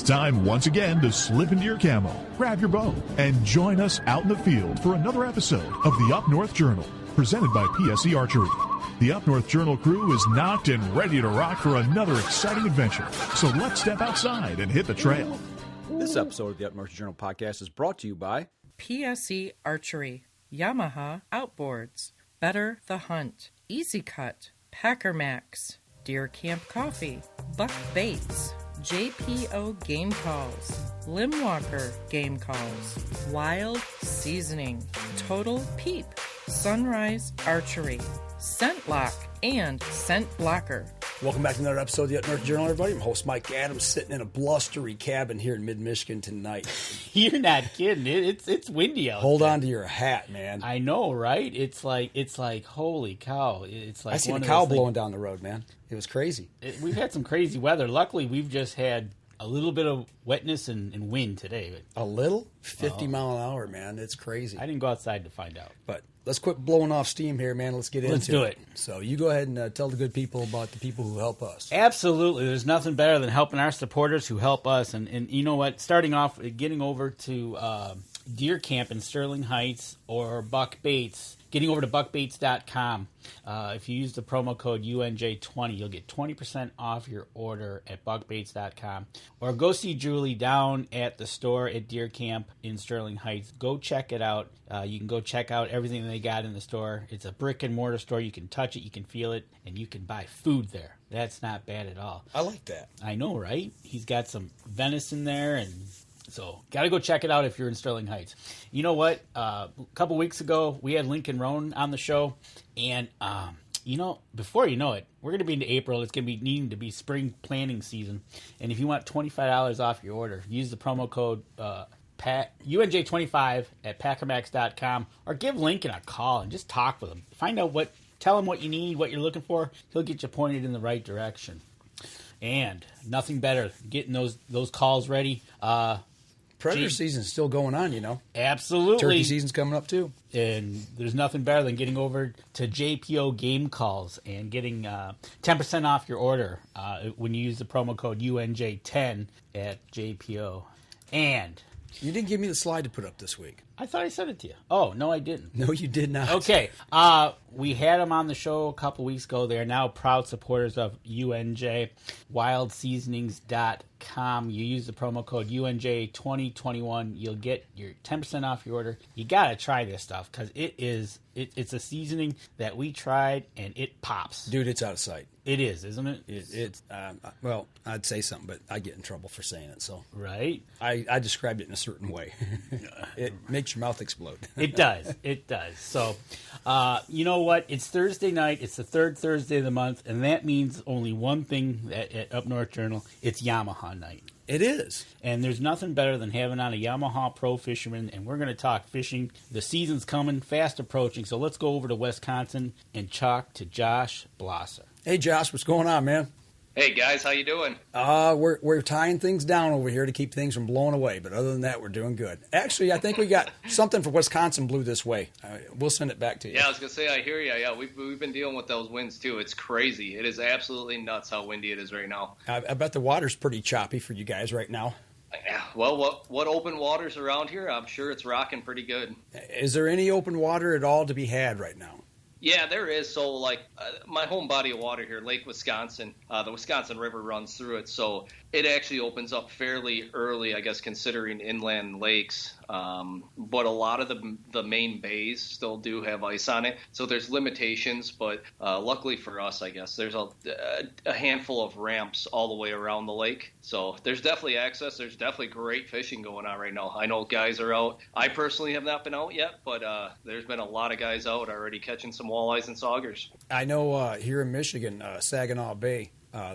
time once again to slip into your camo, grab your bow, and join us out in the field for another episode of the Up North Journal, presented by PSE Archery. The Up North Journal crew is knocked and ready to rock for another exciting adventure. So let's step outside and hit the trail. This episode of the Up North Journal podcast is brought to you by PSE Archery, Yamaha Outboards, Better the Hunt, Easy Cut, Packer Max, Deer Camp Coffee, Buck Baits, JPO Game Calls, Limwalker Game Calls, Wild Seasoning, Total Peep, Sunrise Archery, Scent Lock, and Scent Blocker. Welcome back to another episode of the Up North Journal, everybody. I'm host Mike Adams, sitting in a blustery cabin here in mid-Michigan tonight. You're not kidding. It's windy out Hold there. on to your hat, man. I know, right? It's like holy cow. It's like I seen a cow blowing down the road, man. It was crazy. We've had some crazy weather. Luckily, we've just had a little bit of wetness and wind today. A little? 50 mile an hour, man. It's crazy. I didn't go outside to find out. But let's quit blowing off steam here, man. Let's get into it. Let's do it. So you go ahead and tell the good people about the people who help us. Absolutely. There's nothing better than helping our supporters who help us. And you know what? Starting off, getting over to Deer Camp in Sterling Heights or Buck Baits, getting over to buckbaits.com. If you use the promo code UNJ20, you'll get 20% off your order at buckbaits.com. Or go see Julie down at the store at Deer Camp in Sterling Heights. Go check it out. You can go check out everything they got in the store. It's a brick and mortar store. You can touch it, you can feel it, and you can buy food there. That's not bad at all. I like that. I know, right? He's got some venison there, and so got to go check it out if you're in Sterling Heights. You know what? A couple weeks ago, we had Lincoln Roan on the show, and before you know it, we're going to be into April. It's going to be needing to be spring planting season, and if you want $25 off your order, use the promo code UNJ25 at packermax.com, or give Lincoln a call and just talk with him. Find out tell him what you need, what you're looking for. He'll get you pointed in the right direction. And nothing better, getting those calls ready. Predator season's still going on, you know. Absolutely. Turkey season's coming up, too. And there's nothing better than getting over to JPO Game Calls and getting 10% off your order when you use the promo code UNJ10 at JPO. And you didn't give me the slide to put up this week. I thought I sent it to you. Oh, no, I didn't. No, you did not. Okay. We had them on the show a couple weeks ago. They are now proud supporters of UNJ. WildSeasonings.com. You use the promo code UNJ2021. You'll get your 10% off your order. You got to try this stuff because it's a seasoning that we tried, and it pops. Dude, it's out of sight. It is, isn't it? It's well, I'd say something, but I get in trouble for saying it. So right, I described it in a certain way. It makes your mouth explode. It does. It does. So, you know what? It's Thursday night. It's the third Thursday of the month, and that means only one thing at Up North Journal. It's Yamaha night. It is. And there's nothing better than having on a Yamaha Pro Fisherman, and we're going to talk fishing. The season's coming, fast approaching, so let's go over to Wisconsin and talk to Josh Blosser. Hey, Josh, what's going on, man? Hey, guys, how you doing? We're tying things down over here to keep things from blowing away, but other than that, we're doing good. Actually, I think we got something for Wisconsin blew this way. We'll send it back to you. Yeah, I was going to say, I hear you. Yeah, we've been dealing with those winds, too. It's crazy. It is absolutely nuts how windy it is right now. I bet the water's pretty choppy for you guys right now. Yeah, well, what open water's around here? I'm sure it's rocking pretty good. Is there any open water at all to be had right now? Yeah, there is. So, my home body of water here, Lake Wisconsin, the Wisconsin River runs through it. So it actually opens up fairly early, I guess, considering inland lakes. But a lot of the main bays still do have ice on it. So there's limitations. But luckily for us, I guess, there's a handful of ramps all the way around the lake. So there's definitely access. There's definitely great fishing going on right now. I know guys are out. I personally have not been out yet, but there's been a lot of guys out already catching some walleyes and saugers. I know here in Michigan, Saginaw Bay,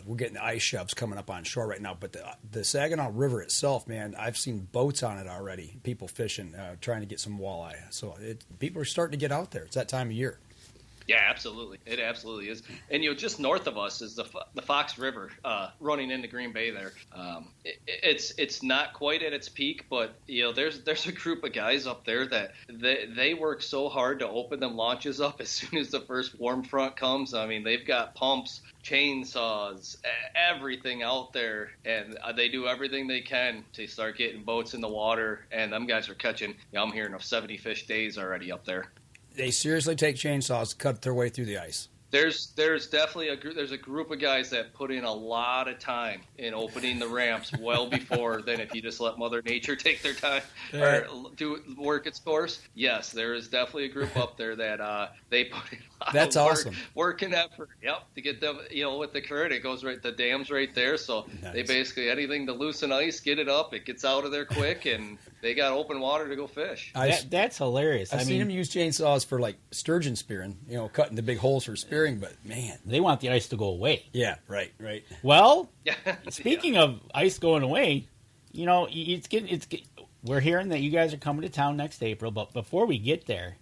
we're getting the ice shoves coming up on shore right now. But the Saginaw River itself, man, I've seen boats on it already, people fishing, trying to get some walleye. So people are starting to get out there. It's that time of year. Yeah, absolutely. It absolutely is. And, just north of us is the Fox River running into Green Bay there. It's not quite at its peak, but, there's a group of guys up there that they work so hard to open them launches up as soon as the first warm front comes. I mean, they've got pumps, chainsaws, everything out there, and they do everything they can to start getting boats in the water, and them guys are catching, I'm hearing of 70 fish days already up there. They seriously take chainsaws to cut their way through the ice. There's definitely a group of guys that put in a lot of time in opening the ramps well before then if you just let Mother Nature take their time or do work its course. Yes, there is definitely a group up there that they put in a lot of work and effort. Yep, to get them, with the current, it goes right, the dam's right there. So They basically, anything to loosen ice, get it up, it gets out of there quick, and they got open water to go fish. That's hilarious. I've seen them use chainsaws for like sturgeon spearing, cutting the big holes for spearing. But man, they want the ice to go away. Yeah, right. Well, speaking of ice going away, we're hearing that you guys are coming to town next April. But before we get there,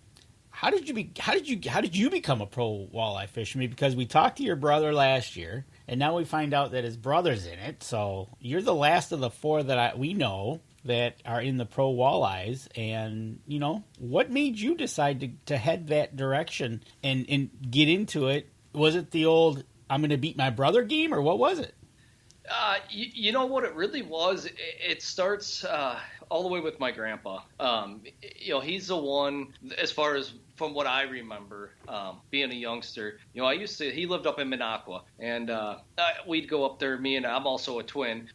how did you become a pro walleye fisherman? Because we talked to your brother last year, and now we find out that his brother's in it. So you're the last of the four that we know that are in the pro walleyes, and what made you decide to head that direction and get into it? Was it the old I'm going to beat my brother game, or what was it? You know what it really was? It starts all the way with my grandpa. He's the one, as far as from what I remember, being a youngster. He lived up in Minocqua, and we'd go up there. I'm also a twin.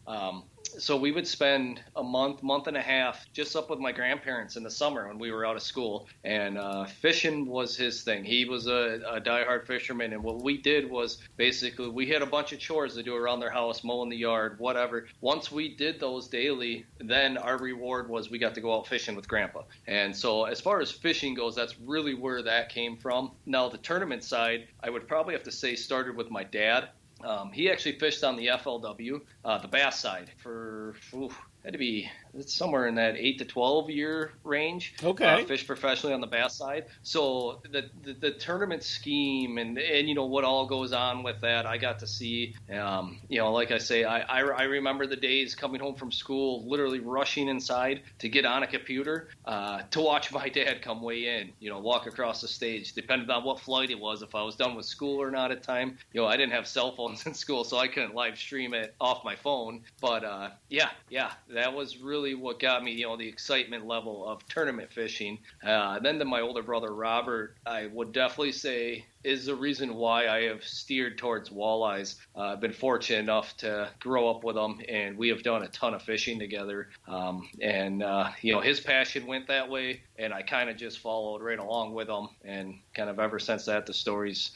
So we would spend a month and a half just up with my grandparents in the summer when we were out of school. And fishing was his thing. He was a diehard fisherman. And what we did was basically we had a bunch of chores to do around their house, mowing the yard, whatever. Once we did those daily, then our reward was we got to go out fishing with Grandpa. And so as far as fishing goes, that's really where that came from. Now, the tournament side, I would probably have to say started with my dad. He actually fished on the FLW, the bass side, had to be somewhere in that 8 to 12 year range. Okay. Fished professionally on the bass side. So the tournament scheme and what all goes on with that, I got to see. Like I say, I remember the days coming home from school, literally rushing inside to get on a computer to watch my dad come weigh in. Walk across the stage, depending on what flight it was, if I was done with school or not at time. I didn't have cell phones in school, so I couldn't live stream it off my phone. But that was really what got me, the excitement level of tournament fishing. Then to my older brother, Robert, I would definitely say is the reason why I have steered towards walleyes. I've been fortunate enough to grow up with him, and we have done a ton of fishing together. His passion went that way, and I kind of just followed right along with him. And kind of ever since that, the story's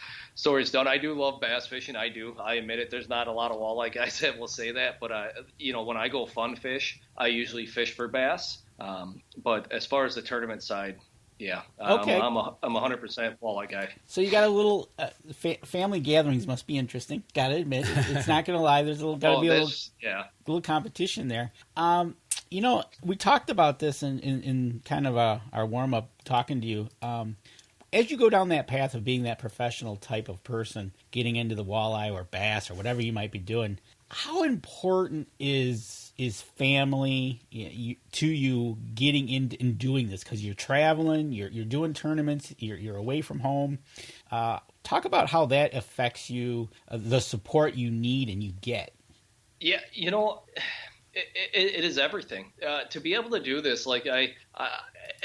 done. I do love bass fishing. I do. I admit it. There's not a lot of walleye guys that will say that, but when I go fun fish, I usually fish for bass. But as far as the tournament side, yeah, okay. I'm 100% walleye guy. So you got a little family gatherings must be interesting. Got to admit, it's not going to lie. There's a little competition there. We talked about this in kind of our warm up talking to you. As you go down that path of being that professional type of person, getting into the walleye or bass or whatever you might be doing, how important is family to you getting into and doing this? Because you're traveling, you're doing tournaments, you're away from home. Talk about how that affects you, the support you need and you get. Yeah, it is everything. To be able to do this, like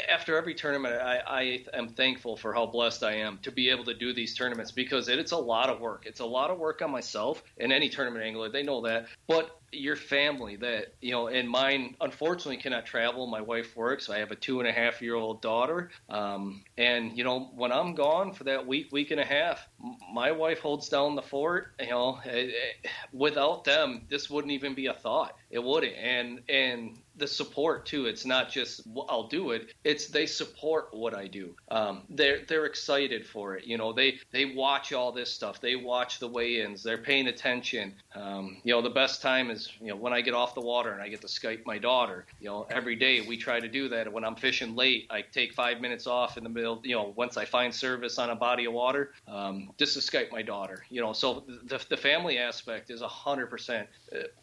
after every tournament, I am thankful for how blessed I am to be able to do these tournaments, because it's a lot of work. It's a lot of work on myself and any tournament angler. They know that. But your family that, and mine unfortunately cannot travel. My wife works. I have a 2.5-year-old daughter. And, when I'm gone for that week and a half, my wife holds down the fort. Without them, this wouldn't even be a thought. It wouldn't. And the support too. It's not just I'll do it. It's they support what I do. They're excited for it. They watch all this stuff. They watch the weigh-ins. They're paying attention. The best time is when I get off the water and I get to Skype my daughter. Every day we try to do that. When I'm fishing late, I take 5 minutes off in the middle. Once I find service on a body of water, just to Skype my daughter. So the family aspect is 100%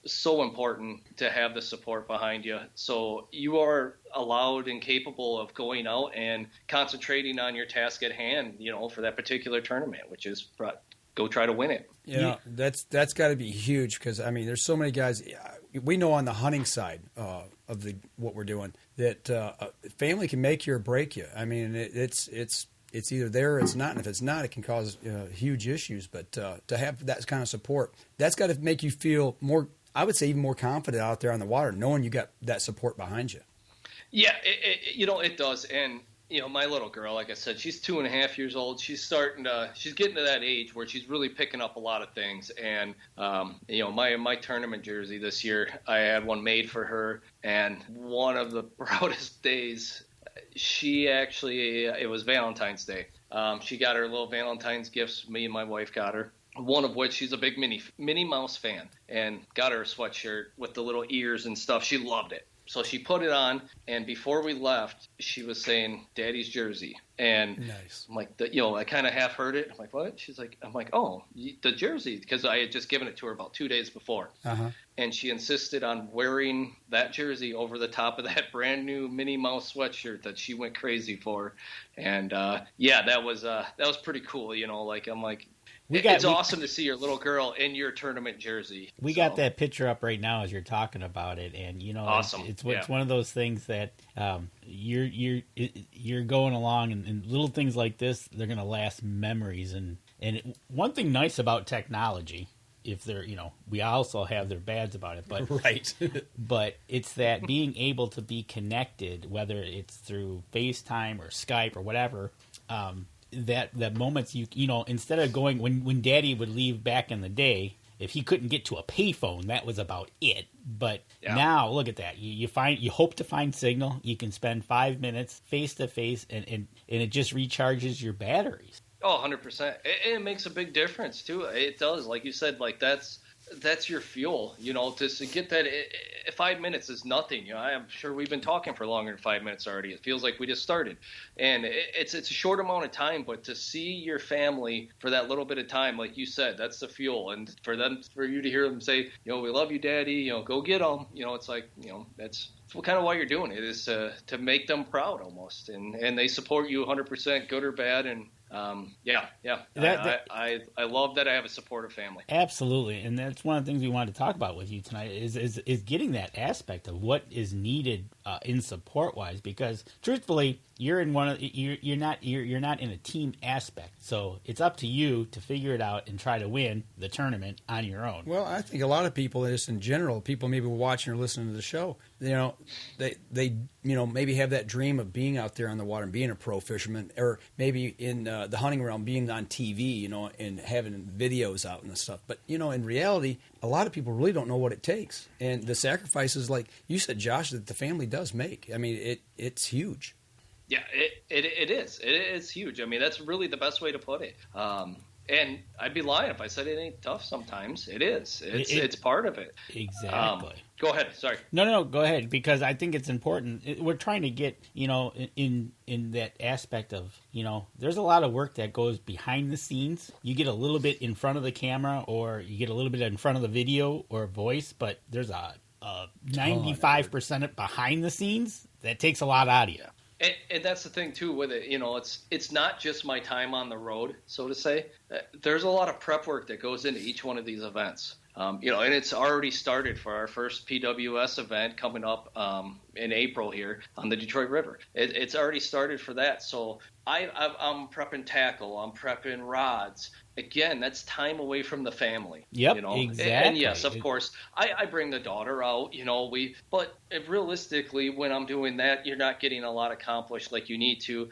so important to have the support behind you. So you are allowed and capable of going out and concentrating on your task at hand, for that particular tournament, which is go try to win it. That's got to be huge because, there's so many guys. We know on the hunting side of what we're doing that family can make you or break you. It's either there or it's not, and if it's not, it can cause huge issues. But to have that kind of support, that's got to make you feel more, I would say even more confident out there on the water, knowing you got that support behind you. Yeah, it does. And, my little girl, like I said, she's 2.5 years old. She's getting to that age where she's really picking up a lot of things. And, my tournament jersey this year, I had one made for her. And one of the proudest days, it was Valentine's Day. She got her little Valentine's gifts. Me and my wife got her. One of which she's a big Minnie Mouse fan, and got her a sweatshirt with the little ears and stuff. She loved it. So she put it on, and before we left, she was saying, "Daddy's jersey." And nice. I'm like, I kind of half heard it. I'm like, what? I'm like, oh, the jersey, because I had just given it to her about 2 days before. Uh-huh. And she insisted on wearing that jersey over the top of that brand new Minnie Mouse sweatshirt that she went crazy for. And that was pretty cool. I'm like, it's awesome to see your little girl in your tournament jersey. We got that picture up right now as you're talking about it, and awesome. It's one of those things that you're going along, and little things like this, they're going to last memories. And one thing nice about technology, if they're we also have their bads about it, but right. But it's that being able to be connected, whether it's through FaceTime or Skype or whatever. That moments instead of going when Daddy would leave back in the day, if he couldn't get to a payphone, that was about it. But now look at that. You hope to find signal. You can spend 5 minutes face to face, and it just recharges your batteries. Oh, 100%. It makes a big difference too. It does, like you said. Like that's your fuel. To get that. 5 minutes is nothing. I'm sure we've been talking for longer than 5 minutes already. It feels like we just started, and it's a short amount of time. But to see your family for that little bit of time, like you said, that's the fuel. And for you to hear them say, we love you, Daddy. Go get them. It's like, that's kind of why you're doing it, is to make them proud almost, and they support you 100%, good or bad. And I love that I have a supportive family. Absolutely, and that's one of the things we wanted to talk about with you tonight is getting that aspect of what is needed in support wise, because truthfully, you're not in a team aspect, so it's up to you to figure it out and try to win the tournament on your own. Well, I think a lot of people, just in general, people maybe watching or listening to the show, they maybe have that dream of being out there on the water and being a pro fisherman, or maybe in the hunting realm, being on TV, and having videos out and stuff. But in reality, a lot of people really don't know what it takes, and the sacrifices, like you said, Josh, that the family does make. It's huge. Yeah, it is. It is huge. That's really the best way to put it. And I'd be lying if I said it ain't tough sometimes. It is. It's part of it. Exactly. Go ahead. Sorry. No, go ahead, because I think it's important. We're trying to get, in that aspect of, there's a lot of work that goes behind the scenes. You get a little bit in front of the camera, or you get a little bit in front of the video or voice, but there's a 95% behind the scenes that takes a lot out of you. And that's the thing too with it. It's not just my time on the road, so to say. There's a lot of prep work that goes into each one of these events. And it's already started for our first PWS event coming up in April here on the Detroit River. It's already started for that. So I'm prepping tackle. I'm prepping rods. Again, that's time away from the family. Yep, exactly. And yes, of course, I bring the daughter out. But realistically, when I'm doing that, you're not getting a lot accomplished like you need to.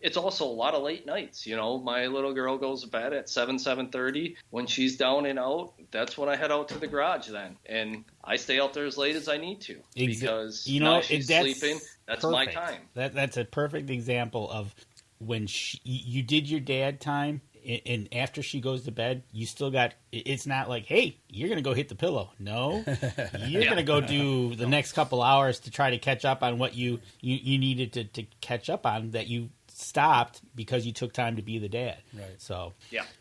It's also a lot of late nights. My little girl goes to bed at 7:30. When she's down and out, that's when I head out to the garage then. And I stay out there as late as I need to because she's that's sleeping. That's perfect. my time. That's a perfect example of when you did your dad time, and after she goes to bed, you still got. It's not like, hey, you're gonna go hit the pillow. No, you're gonna go do the next couple hours to try to catch up on what you needed to catch up on that you stopped because you took time to be the dad. Right. So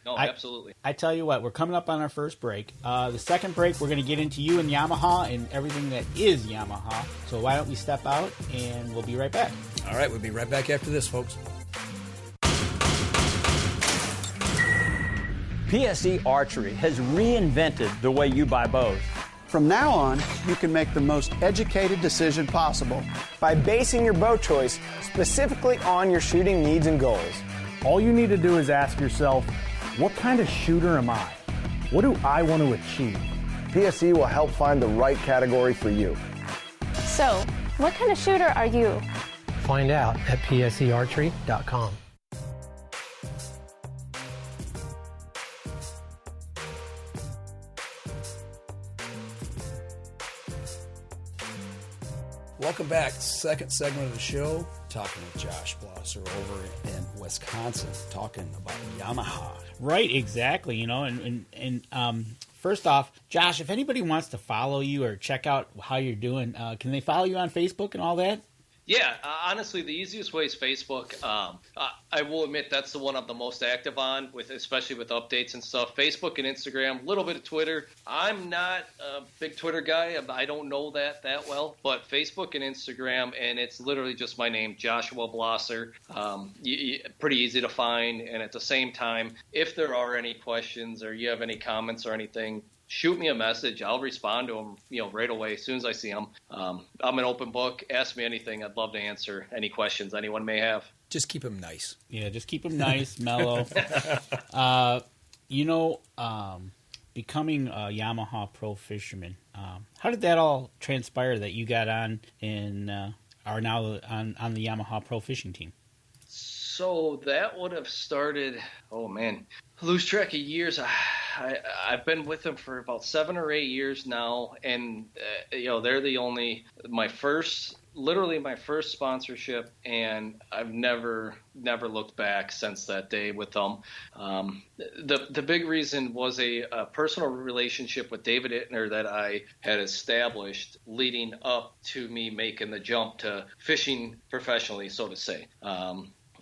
Absolutely. I tell you what, we're coming up on our first break. The second break, we're going to get into you and Yamaha and everything that is Yamaha. So why don't we step out and we'll be right back. All right, we'll be right back after this, folks. PSE Archery has reinvented the way you buy bows. From now on, you can make the most educated decision possible by basing your bow choice specifically on your shooting needs and goals. All you need to do is ask yourself, what kind of shooter am I? What do I want to achieve? PSE will help find the right category for you. So, what kind of shooter are you? Find out at psearchery.com. Welcome back. Second segment of the show, talking with Josh Blosser over in Wisconsin, talking about Yamaha. Right, exactly. First off, Josh, if anybody wants to follow you or check out how you're doing, can they follow you on Facebook and all that? Yeah, honestly, the easiest way is Facebook. I will admit that's the one I'm the most active on, especially with updates and stuff. Facebook and Instagram, a little bit of Twitter. I'm not a big Twitter guy. I don't know that well. But Facebook and Instagram, and it's literally just my name, Joshua Blosser. Pretty easy to find. And at the same time, if there are any questions or you have any comments or anything, shoot me a message. I'll respond to them, right away as soon as I see them. I'm an open book. Ask me anything. I'd love to answer any questions anyone may have. Just keep them nice. Yeah, just keep them nice, mellow. Becoming a Yamaha Pro Fisherman, how did that all transpire that you got on and are now on the Yamaha Pro Fishing team? So that would have started, lose track of years. I've been with them for about 7 or 8 years now, and they're my first sponsorship, and I've never looked back since that day with them. The big reason was a personal relationship with David Ittner that I had established leading up to me making the jump to fishing professionally, so to say.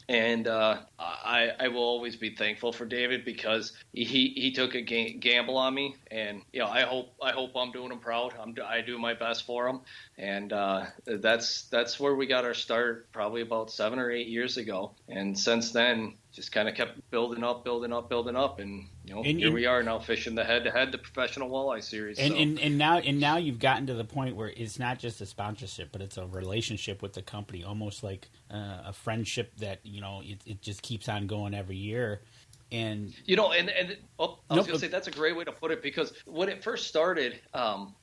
And I will always be thankful for David because he took a gamble on me, and I hope I'm doing him proud. I do my best for him, and that's where we got our start, probably about 7 or 8 years ago. And since then, just kind of kept building up, and here we are now fishing the head-to-head, the professional walleye series. And now you've gotten to the point where it's not just a sponsorship, but it's a relationship with the company, almost like a friendship that it just keeps on going every year. And I was going to say that's a great way to put it, because when it first started,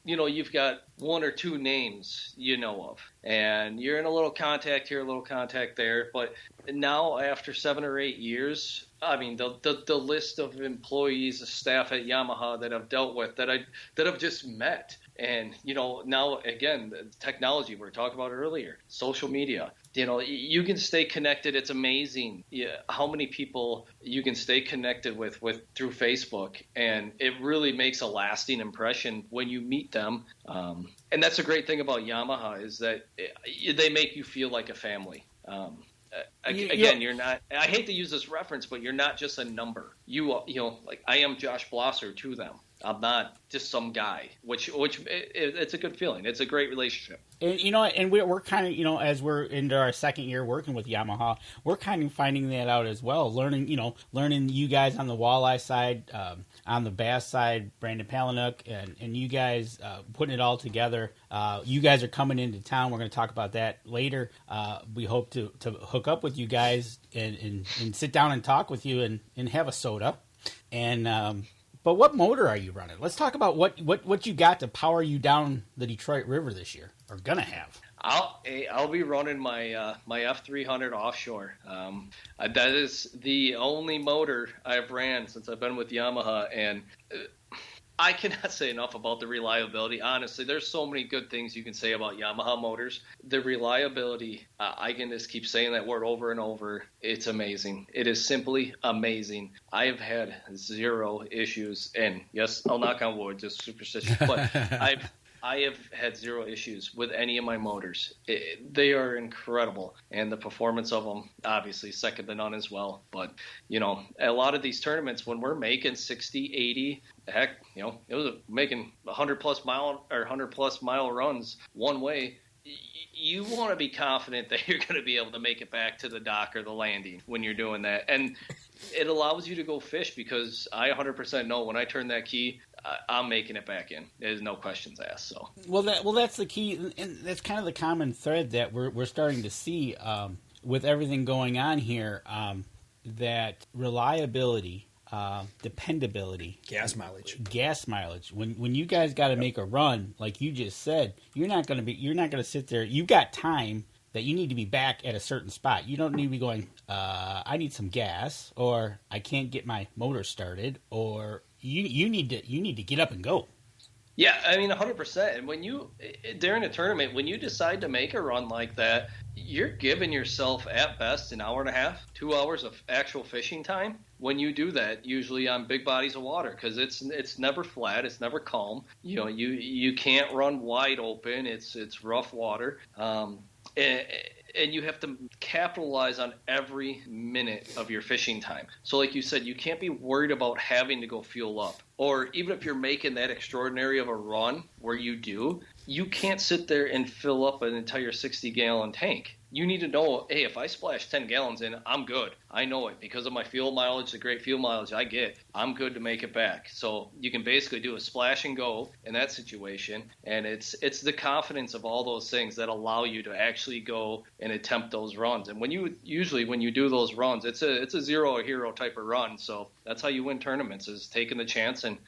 you've got 1 or 2 names of, and you're in a little contact here, a little contact there. But now, after 7 or 8 years, I mean, the list of employees, staff at Yamaha that I've dealt with, that I've just met. And, now, again, the technology we were talking about earlier, social media, you can stay connected. It's amazing how many people you can stay connected with through Facebook. And it really makes a lasting impression when you meet them. And that's a great thing about Yamaha, is that they make you feel like a family. Again, you're not, I hate to use this reference, but you're not just a number. I am Josh Blosser to them. I'm not just some guy, which it's a good feeling. It's a great relationship. And we're kind of, as we're into our second year working with Yamaha, we're kind of finding that out as well. Learning you guys on the walleye side, on the bass side, Brandon Palahniuk, and you guys putting it all together. You guys are coming into town. We're going to talk about that later. We hope to hook up with you guys and sit down and talk with you and have a soda. And but what motor are you running? Let's talk about what you got to power you down the Detroit River this year, or gonna have. I'll be running my F300 offshore. That is the only motor I've ran since I've been with Yamaha, and I cannot say enough about the reliability. Honestly, there's so many good things you can say about Yamaha motors. The reliability, I can just keep saying that word over and over. It's amazing. It is simply amazing. I have had 0 issues, and yes, I'll knock on wood, just superstitious, but I have had 0 issues with any of my motors. They are incredible, and the performance of them, obviously, second to none as well. But, a lot of these tournaments, when we're making 60, 80, heck, it was making 100-plus mile runs one way. You want to be confident that you're going to be able to make it back to the dock or the landing when you're doing that. And it allows you to go fish, because I 100% know when I turn that key, I'm making it back in. There's no questions asked. So that's the key, and that's kind of the common thread that we're starting to see with everything going on here. That reliability, dependability, gas mileage. When you guys got to make a run, like you just said, you're not going to sit there. You got time that you need to be back at a certain spot. You don't need to be going, I need some gas, or I can't get my motor started, or you need to get up and go. Yeah, 100%. And during a tournament, when you decide to make a run like that, you're giving yourself at best an hour and a half, 2 hours of actual fishing time. When you do that, usually on big bodies of water, because it's never flat, it's never calm. You can't run wide open. It's rough water. And you have to capitalize on every minute of your fishing time. So like you said, you can't be worried about having to go fuel up. Or even if you're making that extraordinary of a run where you can't sit there and fill up an entire 60-gallon tank. You need to know, hey, if I splash 10 gallons in, I'm good. I know it because of my fuel mileage, the great fuel mileage I get. I'm good to make it back. So you can basically do a splash and go in that situation, and it's the confidence of all those things that allow you to actually go and attempt those runs. And when you do those runs, it's a zero or hero type of run. So that's how you win tournaments, is taking the chance and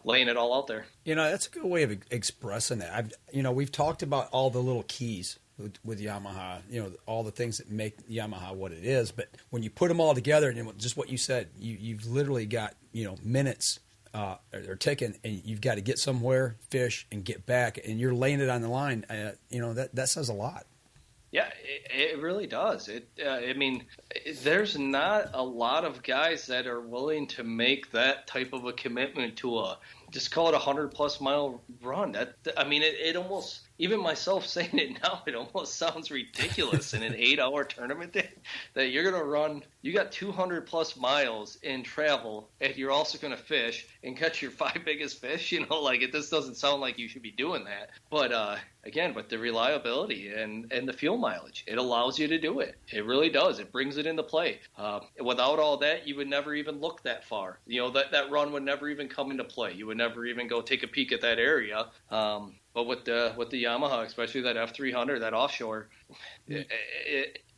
laying it all out there. That's a good way of expressing that. We've talked about all the little keys with Yamaha, all the things that make Yamaha what it is. But when you put them all together, and just what you said, you've literally got, minutes are ticking, and you've got to get somewhere, fish, and get back, and you're laying it on the line. That says a lot. Yeah, it really does. There's not a lot of guys that are willing to make that type of a commitment to just call it 100-plus mile run. It almost, even myself saying it now, it almost sounds ridiculous in an 8-hour tournament that you're going to run. You got 200-plus miles in travel, and you're also going to fish and catch your 5 biggest fish. It just doesn't sound like you should be doing that. But again, with the reliability and the fuel mileage, it allows you to do it. It really does. It brings it into play. Without all that, you would never even look that far. That run would never even come into play. You would never even go take a peek at that area. But with the Yamaha, especially that F300, that offshore,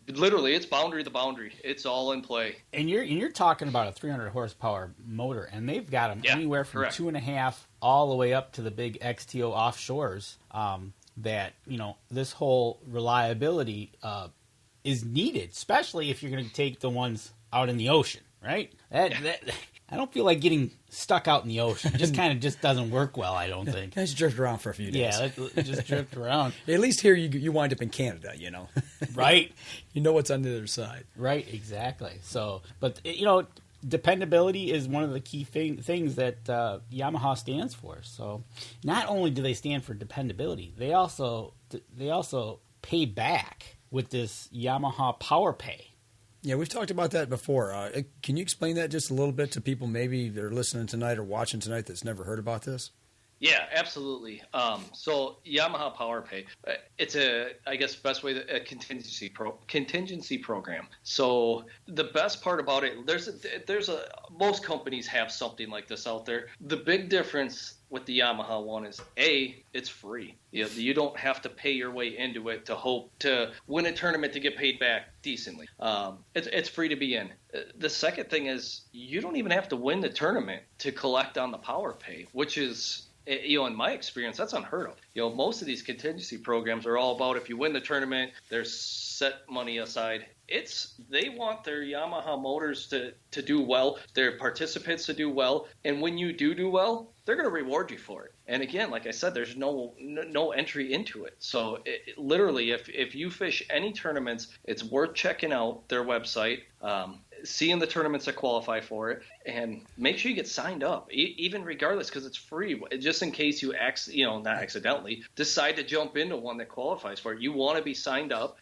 literally, it's boundary to boundary. It's all in play. And you're talking about a 300 horsepower motor, and they've got them anywhere from correct. 2.5 all the way up to the big XTO offshores. That this whole reliability is needed, especially if you're going to take the ones out in the ocean, right? I don't feel like getting stuck out in the ocean. It just doesn't work well, I don't think. Let's drift around for a few days. Yeah, let's just drift around. At least here you wind up in Canada, Right. You know what's on the other side. Right, exactly. So, but, dependability is one of the key things that Yamaha stands for. So not only do they stand for dependability, they also pay back with this Yamaha PowerPay. Yeah, we've talked about that before. Can you explain that just a little bit to people maybe that are listening tonight or watching tonight that's never heard about this? Yeah, absolutely. So Yamaha PowerPay, it's best way a contingency program. So the best part about it, most companies have something like this out there. The big difference with the Yamaha one is it's free. You don't have to pay your way into it to hope to win a tournament to get paid back decently. It's free to be in. The second thing is you don't even have to win the tournament to collect on the PowerPay, which is In my experience, that's unheard of. Most of these contingency programs are all about if you win the tournament, there's set money aside. They want their Yamaha motors to do well, their participants to do well, and when you do well, they're going to reward you for it. And again, like I said, there's no entry into it. So literally, if you fish any tournaments, it's worth checking out their website, seeing the tournaments that qualify for it, and make sure you get signed up, even regardless, because it's free. Just in case you not accidentally decide to jump into one that qualifies for it, you want to be signed up.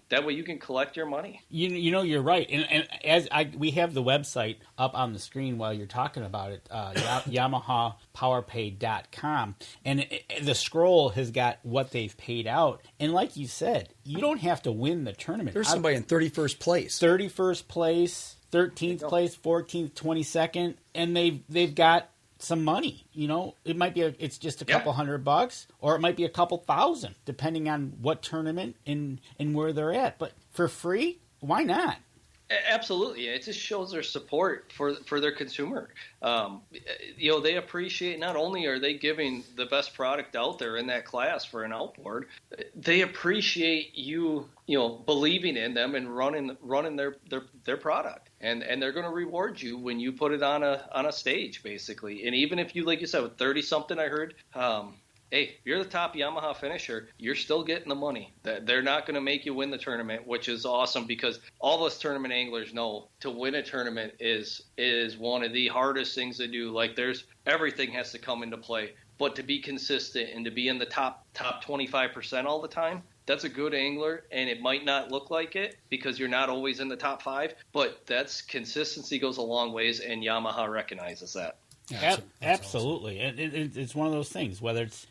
That way you can collect your money. You're right, and we have the website up on the screen while you're talking about it, Yamaha PowerPay.com, and the scroll has got what they've paid out. And like you said, you don't have to win the tournament. There's somebody in 31st place. 31st place, 13th place, 14th, 22nd, and they've got some money. It might be it's just a couple $100, or it might be a couple thousand, depending on what tournament and where they're at. But for free, why not? Absolutely. It just shows their support for their consumer. They appreciate, not only are they giving the best product out there in that class for an outboard, they appreciate you believing in them and running their product. And they're going to reward you when you put it on a stage, basically. And even if you, like you said, with 30 something, I heard, hey, if you're the top Yamaha finisher, you're still getting the money. They're not going to make you win the tournament, which is awesome, because all of us tournament anglers know to win a tournament is one of the hardest things to do. Like, everything has to come into play. But to be consistent and to be in the top 25% all the time, that's a good angler, and it might not look like it because you're not always in the top 5, but consistency goes a long ways, and Yamaha recognizes that. Yeah, absolutely. Awesome. It's one of those things, whether it's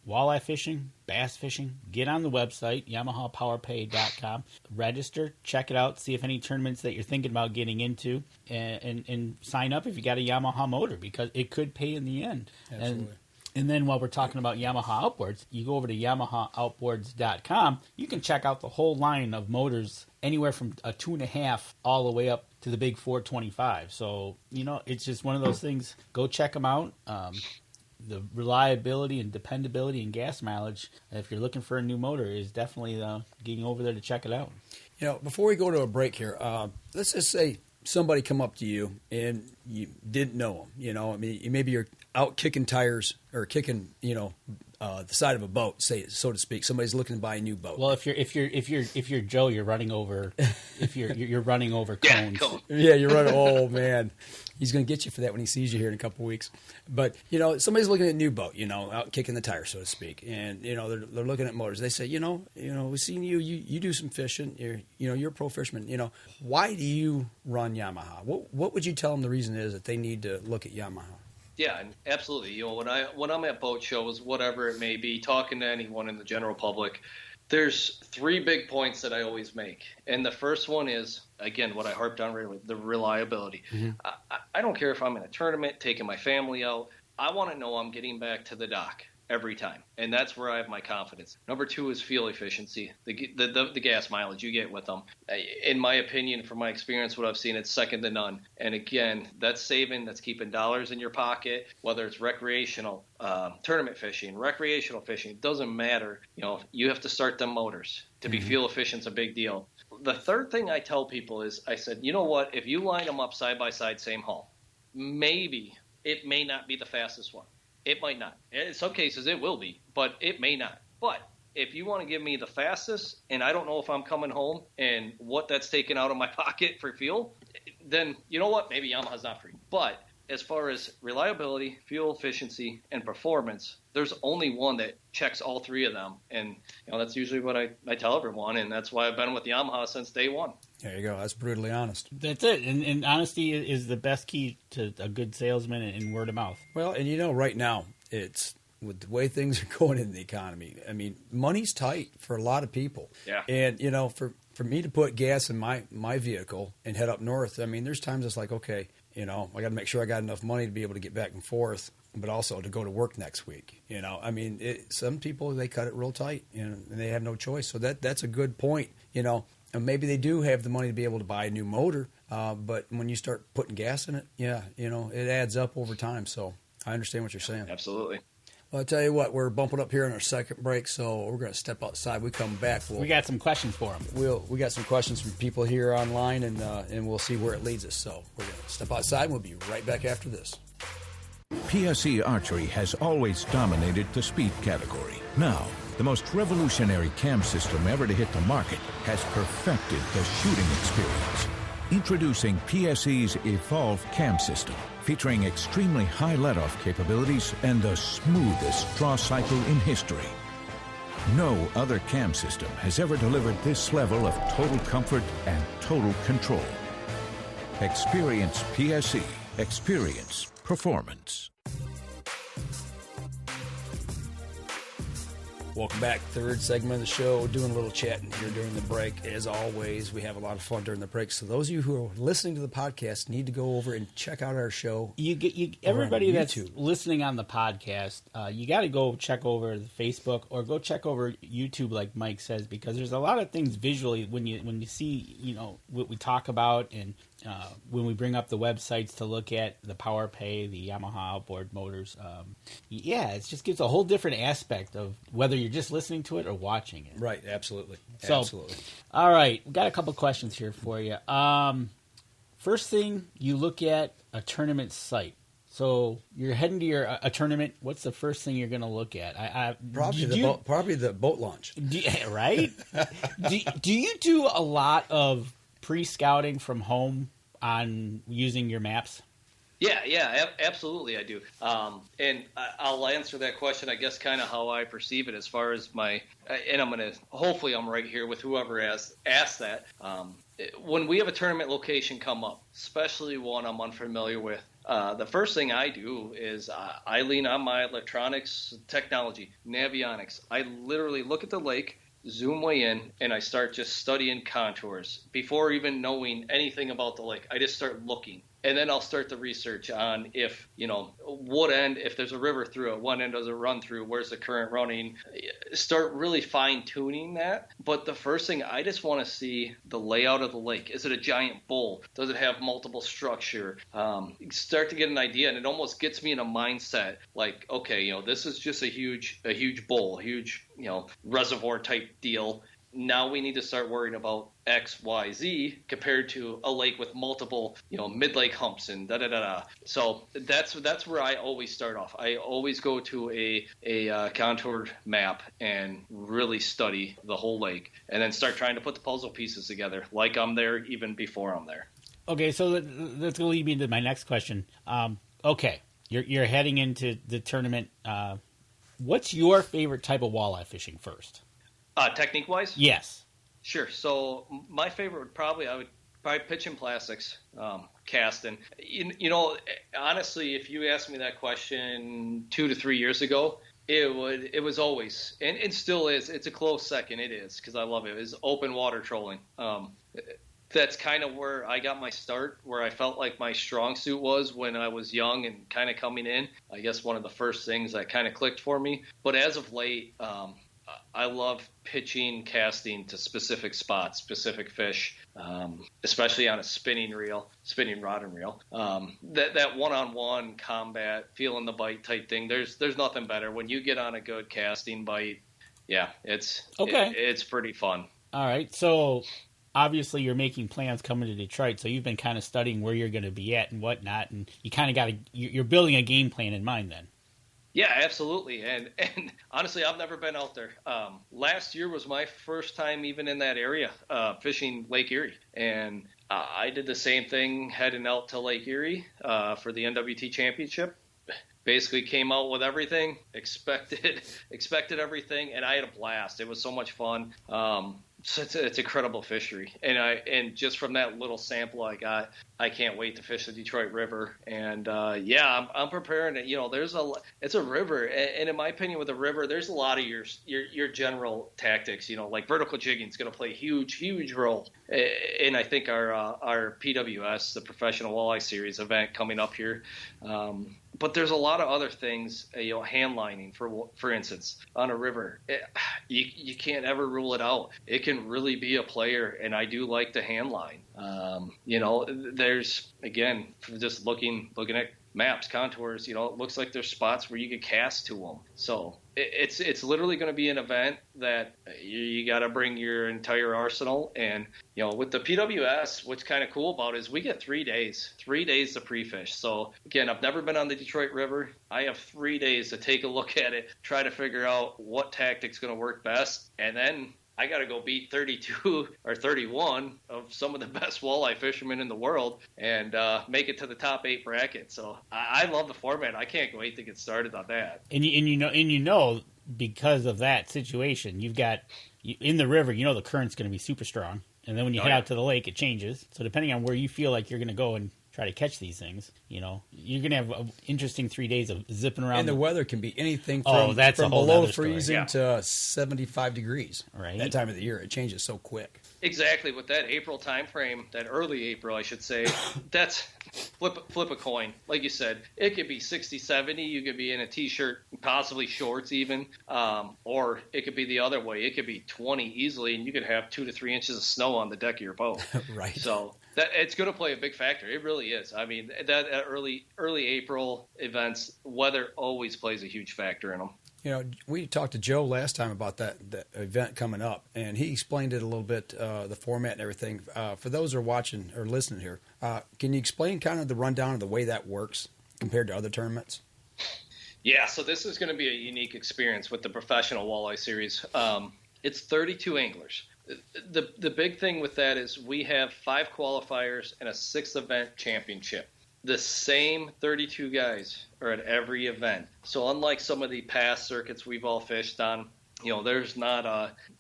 walleye fishing, bass fishing, get on the website, YamahaPowerPay.com, register, check it out, see if any tournaments that you're thinking about getting into, and sign up if you got a Yamaha motor, because it could pay in the end. Absolutely. And then while we're talking about Yamaha outboards, you go over to YamahaOutboards.com. You can check out the whole line of motors, anywhere from a 2.5 all the way up to the big 425. So, it's just one of those things. Go check them out. The reliability and dependability and gas mileage, if you're looking for a new motor, is definitely getting over there to check it out. Before we go to a break here, let's just say somebody come up to you and you didn't know them. Maybe you're out kicking tires or kicking, the side of a boat, so to speak. Somebody's looking to buy a new boat. Well, if you're Joe, you're running over. If you're running over cones. Yeah, you're running. Oh man, he's going to get you for that when he sees you here in a couple of weweeks. But somebody's looking at a new boat, out kicking the tire, so to speak, and they're looking at motors. They say, we've seen you do some fishing. You're a pro fisherman. Why do you run Yamaha? What would you tell them the reason is that they need to look at Yamaha? Yeah, absolutely. When I'm at boat shows, whatever it may be, talking to anyone in the general public, there's 3 big points that I always make. And the first one is, again, what I harped on, the reliability. Mm-hmm. I don't care if I'm in a tournament, taking my family out. I want to know I'm getting back to the dock every time. And that's where I have my confidence. Number 2 is fuel efficiency, the gas mileage you get with them. In my opinion, from my experience, what I've seen, it's second to none. And again, that's keeping dollars in your pocket, whether it's recreational, tournament fishing, recreational fishing, it doesn't matter. You have to start them motors. To be fuel efficient is a big deal. The third thing I tell people is, I said, you know what, if you line them up side by side, same hull, maybe it may not be the fastest one. It might not. In some cases, it will be, but it may not. But if you want to give me the fastest, and I don't know if I'm coming home and what that's taken out of my pocket for fuel, then you know what? Maybe Yamaha's not for you. But as far as reliability, fuel efficiency, and performance, there's only one that checks all 3 of them. And that's usually what I tell everyone, and that's why I've been with Yamaha since day one. There you go. That's brutally honest. That's it. And honesty is the best key to a good salesman and word of mouth. Well, and right now, it's with the way things are going in the economy. I mean, money's tight for a lot of people. Yeah. And, for me to put gas in my vehicle and head up north, I mean, there's times it's like, okay, I got to make sure I got enough money to be able to get back and forth, but also to go to work next week. I mean, some people, they cut it real tight, and they have no choice. So that's a good point, And maybe they do have the money to be able to buy a new motor, but when you start putting gas in it, it adds up over time. So I understand what you're saying. Absolutely. Well, I'll tell you what, we're bumping up here on our second break, so we're going to step outside. We come back. We got some questions for them. We got some questions from people here online, and we'll see where it leads us. So we're going to step outside, and we'll be right back after this. PSE Archery has always dominated the speed category. Now, the most revolutionary cam system ever to hit the market has perfected the shooting experience. Introducing PSE's Evolve Cam System, featuring extremely high let-off capabilities and the smoothest draw cycle in history. No other cam system has ever delivered this level of total comfort and total control. Experience PSE. Experience performance. Welcome back. Third segment of the show. Doing a little chatting here during the break. As always, we have a lot of fun during the break. So those of you who are listening to the podcast need to go over and check out our show. Everybody that's listening on the podcast, you got to go check over the Facebook or go check over YouTube, like Mike says, because there's a lot of things visually when you see what we talk about, and when we bring up the websites to look at the PowerPay, the Yamaha outboard motors. It just gives a whole different aspect of whether you're just listening to it or watching it. Right, absolutely. Absolutely. All right, we've got a couple questions here for you. First thing, you look at a tournament site. So you're heading to a tournament. What's the first thing you're going to look at? Probably the boat launch. Right? do you do a lot of pre-scouting from home on using your maps? Yeah, absolutely I do. And I'll answer that question, I guess, kind of how I perceive it as far as and hopefully I'm right here with whoever asked that. When we have a tournament location come up, especially one I'm unfamiliar with, the first thing I do is I lean on my electronics technology, navionics. I literally look at the lake, zoom way in, and I start just studying contours before even knowing anything about the lake. I just start looking. And then I'll start the research on if there's a river through it, what end does it run through, where's the current running, start really fine-tuning that. But the first thing, I just want to see the layout of the lake. Is it a giant bowl? Does it have multiple structure? Start to get an idea, and it almost gets me in a mindset like, okay, this is just a huge bowl, huge, reservoir type deal. Now we need to start worrying about X, Y, Z compared to a lake with multiple, mid-lake humps and da-da-da-da. So that's where I always start off. I always go to a contoured map and really study the whole lake and then start trying to put the puzzle pieces together like I'm there even before I'm there. Okay, so that's going to lead me to my next question. Okay, you're heading into the tournament. What's your favorite type of walleye fishing first? Technique-wise? Yes. Sure. So my favorite I would probably pitch in plastics, casting. Honestly, if you asked me that question 2 to 3 years ago, it was always, and it still is, it's a close second, it is, because I love it, is open water trolling. That's kind of where I got my start, where I felt like my strong suit was when I was young and kind of coming in. I guess one of the first things that kind of clicked for me. But as of late, I love pitching, casting to specific spots, specific fish, especially on a spinning rod and reel. That one-on-one combat, feeling the bite type thing. There's nothing better when you get on a good casting bite. Yeah, it's pretty fun. All right, so obviously you're making plans coming to Detroit, so you've been kind of studying where you're going to be at and whatnot, and you kind of you're building a game plan in mind then. Yeah, absolutely. And honestly, I've never been out there. Last year was my first time even in that area, fishing Lake Erie. And I did the same thing heading out to Lake Erie for the NWT Championship. Basically came out with everything, expected everything, and I had a blast. It was so much fun. So it's incredible fishery, and just from that little sample I got, I can't wait to fish the Detroit River. And I'm preparing it. It's a river, and in my opinion, with a river, there's a lot of your general tactics. Like vertical jigging is going to play a huge role. And I think our PWS, the Professional Walleye Series event coming up here. But there's a lot of other things, hand lining, for instance, on a river. You can't ever rule it out. It can really be a player, and I do like the hand line. There's, again, just looking at maps, contours. It looks like there's spots where you could cast to them. So it's literally going to be an event that you got to bring your entire arsenal. And with the PWS, what's kind of cool about it is we get 3 days to pre-fish. So again, I've never been on the Detroit River. I have 3 days to take a look at it, try to figure out what tactic's going to work best, and then I got to go beat 32 or 31 of some of the best walleye fishermen in the world and make it to the top 8 bracket. So I love the format. I can't wait to get started on that. And because of that situation, you've got in the river, the current's going to be super strong. And then when you head out to the lake, it changes. So depending on where you feel like you're going to go and try to catch these things, you're going to have an interesting 3 days of zipping around. And the weather can be anything from below freezing to 75 degrees. Right. That time of the year, it changes so quick. Exactly. With that April time frame, that early April, I should say, that's flip a coin. Like you said, it could be 60, 70. You could be in a T-shirt, possibly shorts even, or it could be the other way. It could be 20 easily, and you could have 2 to 3 inches of snow on the deck of your boat. Right. So it's going to play a big factor. It really is. I mean, that early April events, weather always plays a huge factor in them. We talked to Joe last time about that event coming up, and he explained it a little bit, the format and everything. For those who are watching or listening here, can you explain kind of the rundown of the way that works compared to other tournaments? Yeah, so this is going to be a unique experience with the Professional Walleye Series. It's 32 anglers. The big thing with that is we have 5 qualifiers and a 6th event championship. The same 32 guys are at every event. So unlike some of the past circuits we've all fished on, there's not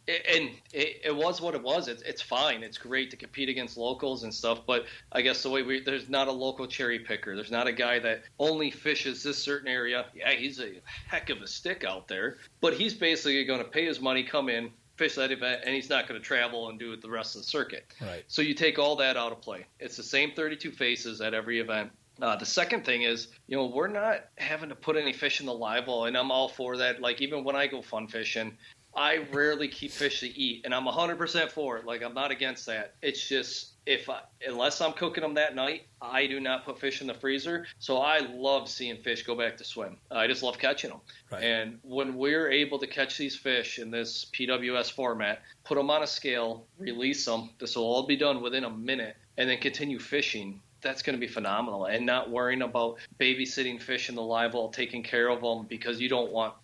and it was what it was. It's fine. It's great to compete against locals and stuff, but I guess there's not a local cherry picker. There's not a guy that only fishes this certain area. Yeah, he's a heck of a stick out there, but he's basically going to pay his money, come in, fish that event, and he's not going to travel and do it the rest of the circuit. Right. So you take all that out of play. It's the same 32 faces at every event. The second thing is, we're not having to put any fish in the live well, and I'm all for that. Like, even when I go fun fishing, I rarely keep fish to eat, and I'm 100% for it. Like, I'm not against that. It's just, unless I'm cooking them that night, I do not put fish in the freezer. So I love seeing fish go back to swim. I just love catching them. Right. And when we're able to catch these fish in this PWS format, put them on a scale, release them, this will all be done within a minute, and then continue fishing, that's going to be phenomenal. And not worrying about babysitting fish in the live well, taking care of them because you don't want,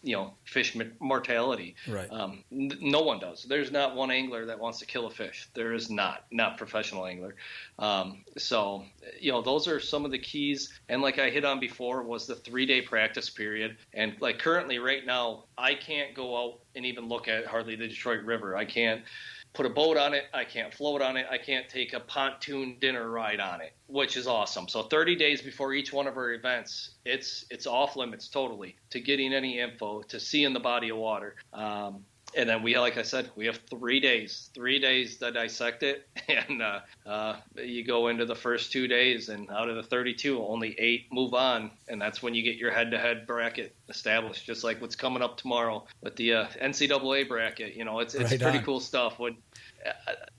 fish mortality. Right. No one does. There's not one angler that wants to kill a fish. There is not professional angler. So, those are some of the keys. And like I hit on before was the 3-day practice period. And like currently right now, I can't go out and even look at hardly the Detroit River. I can't put a boat on it. I can't float on it. I can't take a pontoon dinner ride on it, which is awesome. So 30 days before each one of our events, it's off limits totally to getting any info, to seeing the body of water. And then like I said, we have 3 days to dissect it. And you go into the first 2 days, and out of the 32, only 8 move on. And that's when you get your head-to-head bracket established, just like what's coming up tomorrow with the NCAA bracket. It's right pretty cool stuff.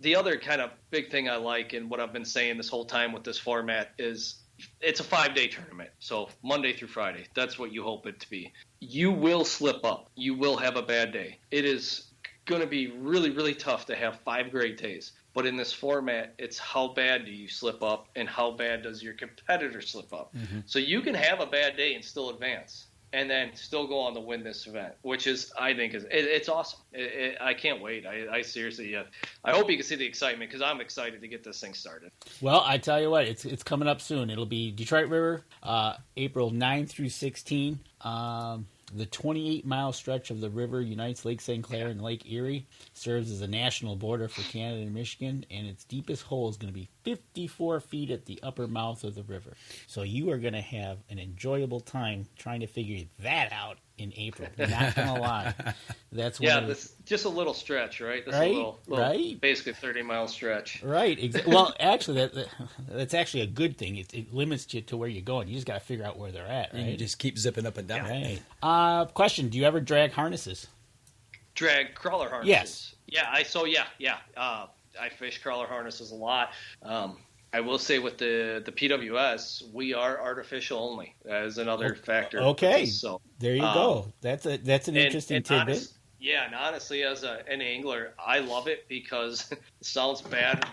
The other kind of big thing I like, and what I've been saying this whole time with this format, is it's a 5-day tournament. So Monday through Friday, that's what you hope it to be. You will slip up. You will have a bad day. It is going to be really, really tough to have 5 great days. But in this format, it's how bad do you slip up and how bad does your competitor slip up. Mm-hmm. So you can have a bad day and still advance and then still go on to win this event, which is, I think, it's awesome. I can't wait. I seriously, I hope you can see the excitement because I'm excited to get this thing started. Well, I tell you what, it's coming up soon. It'll be Detroit River, April 9 through 16. The 28-mile stretch of the river unites Lake St. Clair and Lake Erie, serves as a national border for Canada and Michigan, and its deepest hole is going to be 54 feet at the upper mouth of the river. So you are going to have an enjoyable time trying to figure that out in April. Not going to lie. That's this just a little stretch, right? This right, is a little basically 30-mile stretch. Right. Well, actually, that's actually a good thing. It limits you to where you're going. You just got to figure out where they're at, right? And you just keep zipping up and down. Right. Question: do you ever drag harnesses? Drag crawler harnesses? Yes. Yeah. I fish crawler harnesses a lot. I will say with the PWS, we are artificial only. That is another factor. Okay, so there you go. That's an interesting tidbit. And honestly, as an angler, I love it because it sounds bad.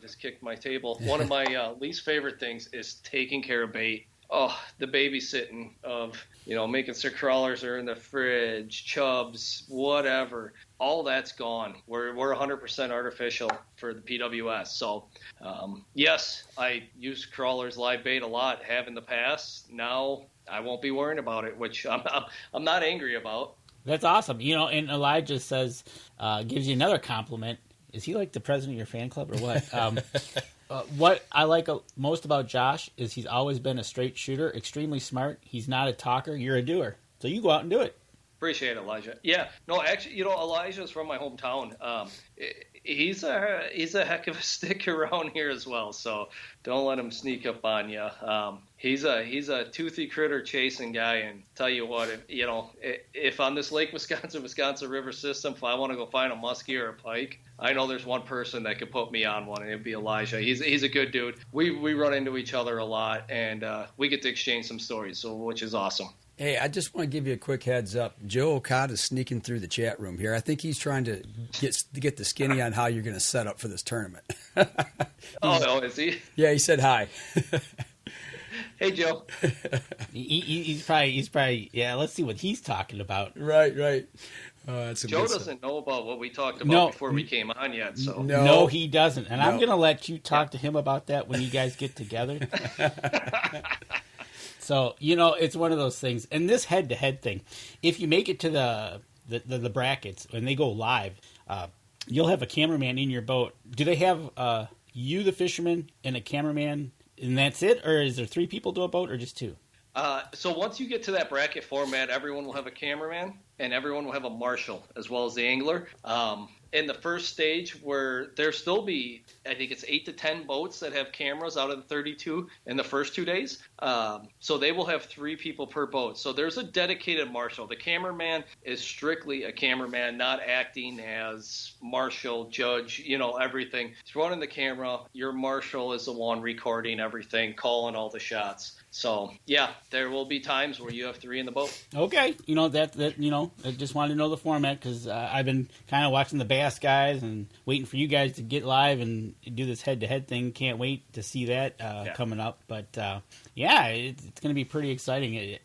Just kicked my table. One of my least favorite things is taking care of bait. Oh, the babysitting of, making sure crawlers are in the fridge, chubs, whatever. All that's gone. We're 100% artificial for the PWS. So, yes, I use crawlers, live bait a lot, have in the past. Now I won't be worrying about it, which I'm not angry about. That's awesome. And Elijah says, gives you another compliment. Is he like the president of your fan club or what? What I like most about Josh is he's always been a straight shooter, extremely smart. He's not a talker. You're a doer. So you go out and do it. Appreciate it, Elijah. Yeah. No, actually, Elijah's from my hometown. He's a heck of a stick around here as well. So don't let him sneak up on you. He's a toothy critter chasing guy, and tell you what, if on this Lake Wisconsin River system, if I want to go find a muskie or a pike, I know there's one person that could put me on one, and it'd be Elijah. He's a good dude. We run into each other a lot, and we get to exchange some stories, which is awesome. Hey, I just want to give you a quick heads up. Joe Okada's sneaking through the chat room here. I think he's trying to get the skinny on how you're going to set up for this tournament. Is he? Yeah, he said hi. Hey, Joe. He's probably. Yeah, let's see what he's talking about. Right. Joe doesn't know about what we talked about before we came on yet. So no, he doesn't. And I'm going to let you talk to him about that when you guys get together. So, it's one of those things. And this head-to-head thing, if you make it to the brackets, when they go live, you'll have a cameraman in your boat. Do they have you, the fisherman, and a cameraman, and that's it? Or is there 3 people to a boat, or just 2? So once you get to that bracket format, everyone will have a cameraman, and everyone will have a marshal, as well as the angler. In the first stage, where there'll still be, I think it's 8 to 10 boats that have cameras out of the 32 in the first 2 days. So they will have 3 people per boat. So there's a dedicated marshal. The cameraman is strictly a cameraman, not acting as marshal, judge, everything. He's running the camera. Your marshal is the one recording everything, calling all the shots. So, yeah, there will be times where you have 3 in the boat. Okay. I just wanted to know the format because I've been kind of watching the Bass guys and waiting for you guys to get live and do this head-to-head thing. Can't wait to see that coming up. But, it's going to be pretty exciting.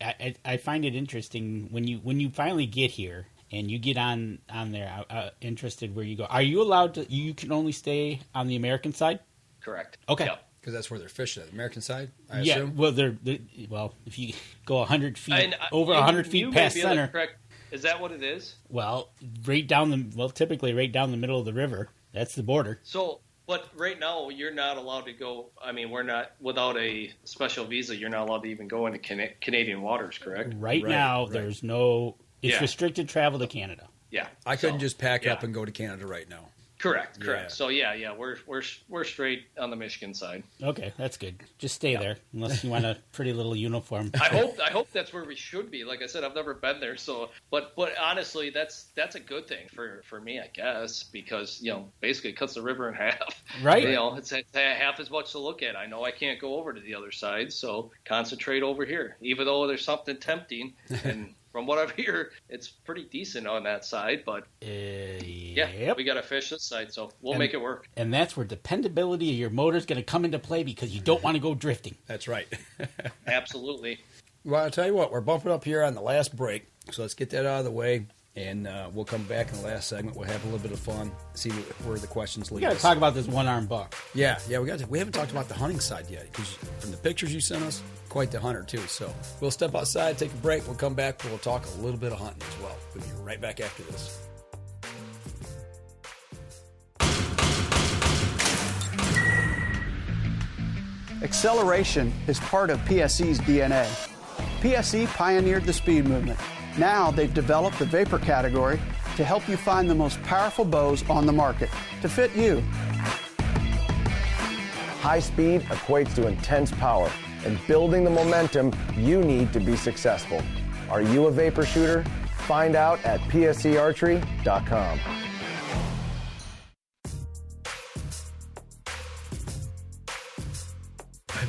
I find it interesting when you finally get here and you get on there, interested where you go. Are you allowed to – you can only stay on the American side? Correct. Okay. Yep. Because that's where they're fishing at the American side, I assume? Well, if you go 100 feet, over 100 feet past center. Correct. Is that what it is? Well, typically right down the middle of the river. That's the border. So, but right now you're not allowed to go. I mean, we're not, without a special visa, you're not allowed to even go into Canadian waters, correct? Right now, there's no, it's restricted travel to Canada. Yeah. I couldn't just pack up and go to Canada right now. Correct. Yeah. So we're straight on the Michigan side. Okay, that's good. Just stay there, unless you want a pretty little uniform. I hope that's where we should be. Like I said, I've never been there, so but honestly, that's a good thing for me, I guess, because basically it cuts the river in half. Right. It's half as much to look at. I know I can't go over to the other side, so concentrate over here. Even though there's something tempting and. From what I hear, it's pretty decent on that side, but we got to fish this side, so we'll make it work. And that's where dependability of your motor is going to come into play because you don't want to go drifting. That's right. Absolutely. Well, I'll tell you what, we're bumping up here on the last break, so let's get that out of the way, and we'll come back in the last segment. We'll have a little bit of fun, see where the questions lead us. We got to talk about this one-arm buck. Yeah, we haven't talked about the hunting side yet, because from the pictures you sent us, quite the hunter too. So we'll step outside, take a break. We'll come back. We'll talk a little bit of hunting as well. We'll be right back after this. Acceleration is part of PSE's DNA. PSE pioneered the speed movement. Now they've developed the vapor category to help you find the most powerful bows on the market to fit you. High speed equates to intense power and building the momentum you need to be successful. Are you a vapor shooter? Find out at psearchery.com.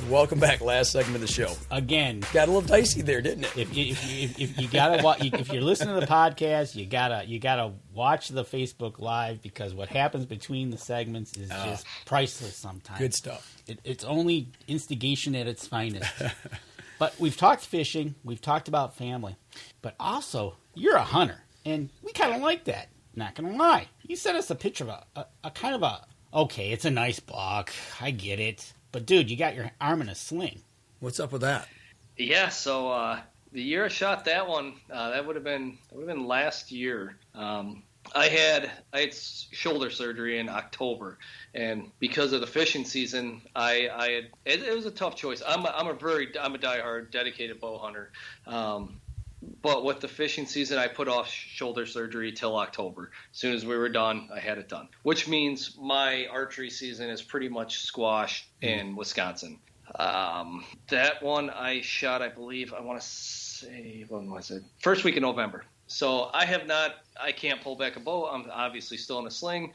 Welcome back. Last segment of the show. Again, got a little dicey there, didn't it? If you gotta if you're listening to the podcast, you gotta watch the Facebook Live, because what happens between the segments is just priceless sometimes. Good stuff. It's only instigation at its finest. But we've talked fishing, we've talked about family, but you're a hunter, and we kind of like that. Not gonna lie, you sent us a picture of a kind of okay, it's a nice buck, I get it, but dude, you got your arm in a sling. What's up with that? Yeah, so the year I shot that one, that would have been last year. I had shoulder surgery in October, and because of the fishing season, it was a tough choice. I'm a diehard, dedicated bow hunter. But with the fishing season, I put off shoulder surgery till October. As soon as we were done, I had it done, which means my archery season is pretty much squashed in Wisconsin. That one I shot, I believe, I want to say, when was it? First week in November. So I can't pull back a bow. I'm obviously still in a sling.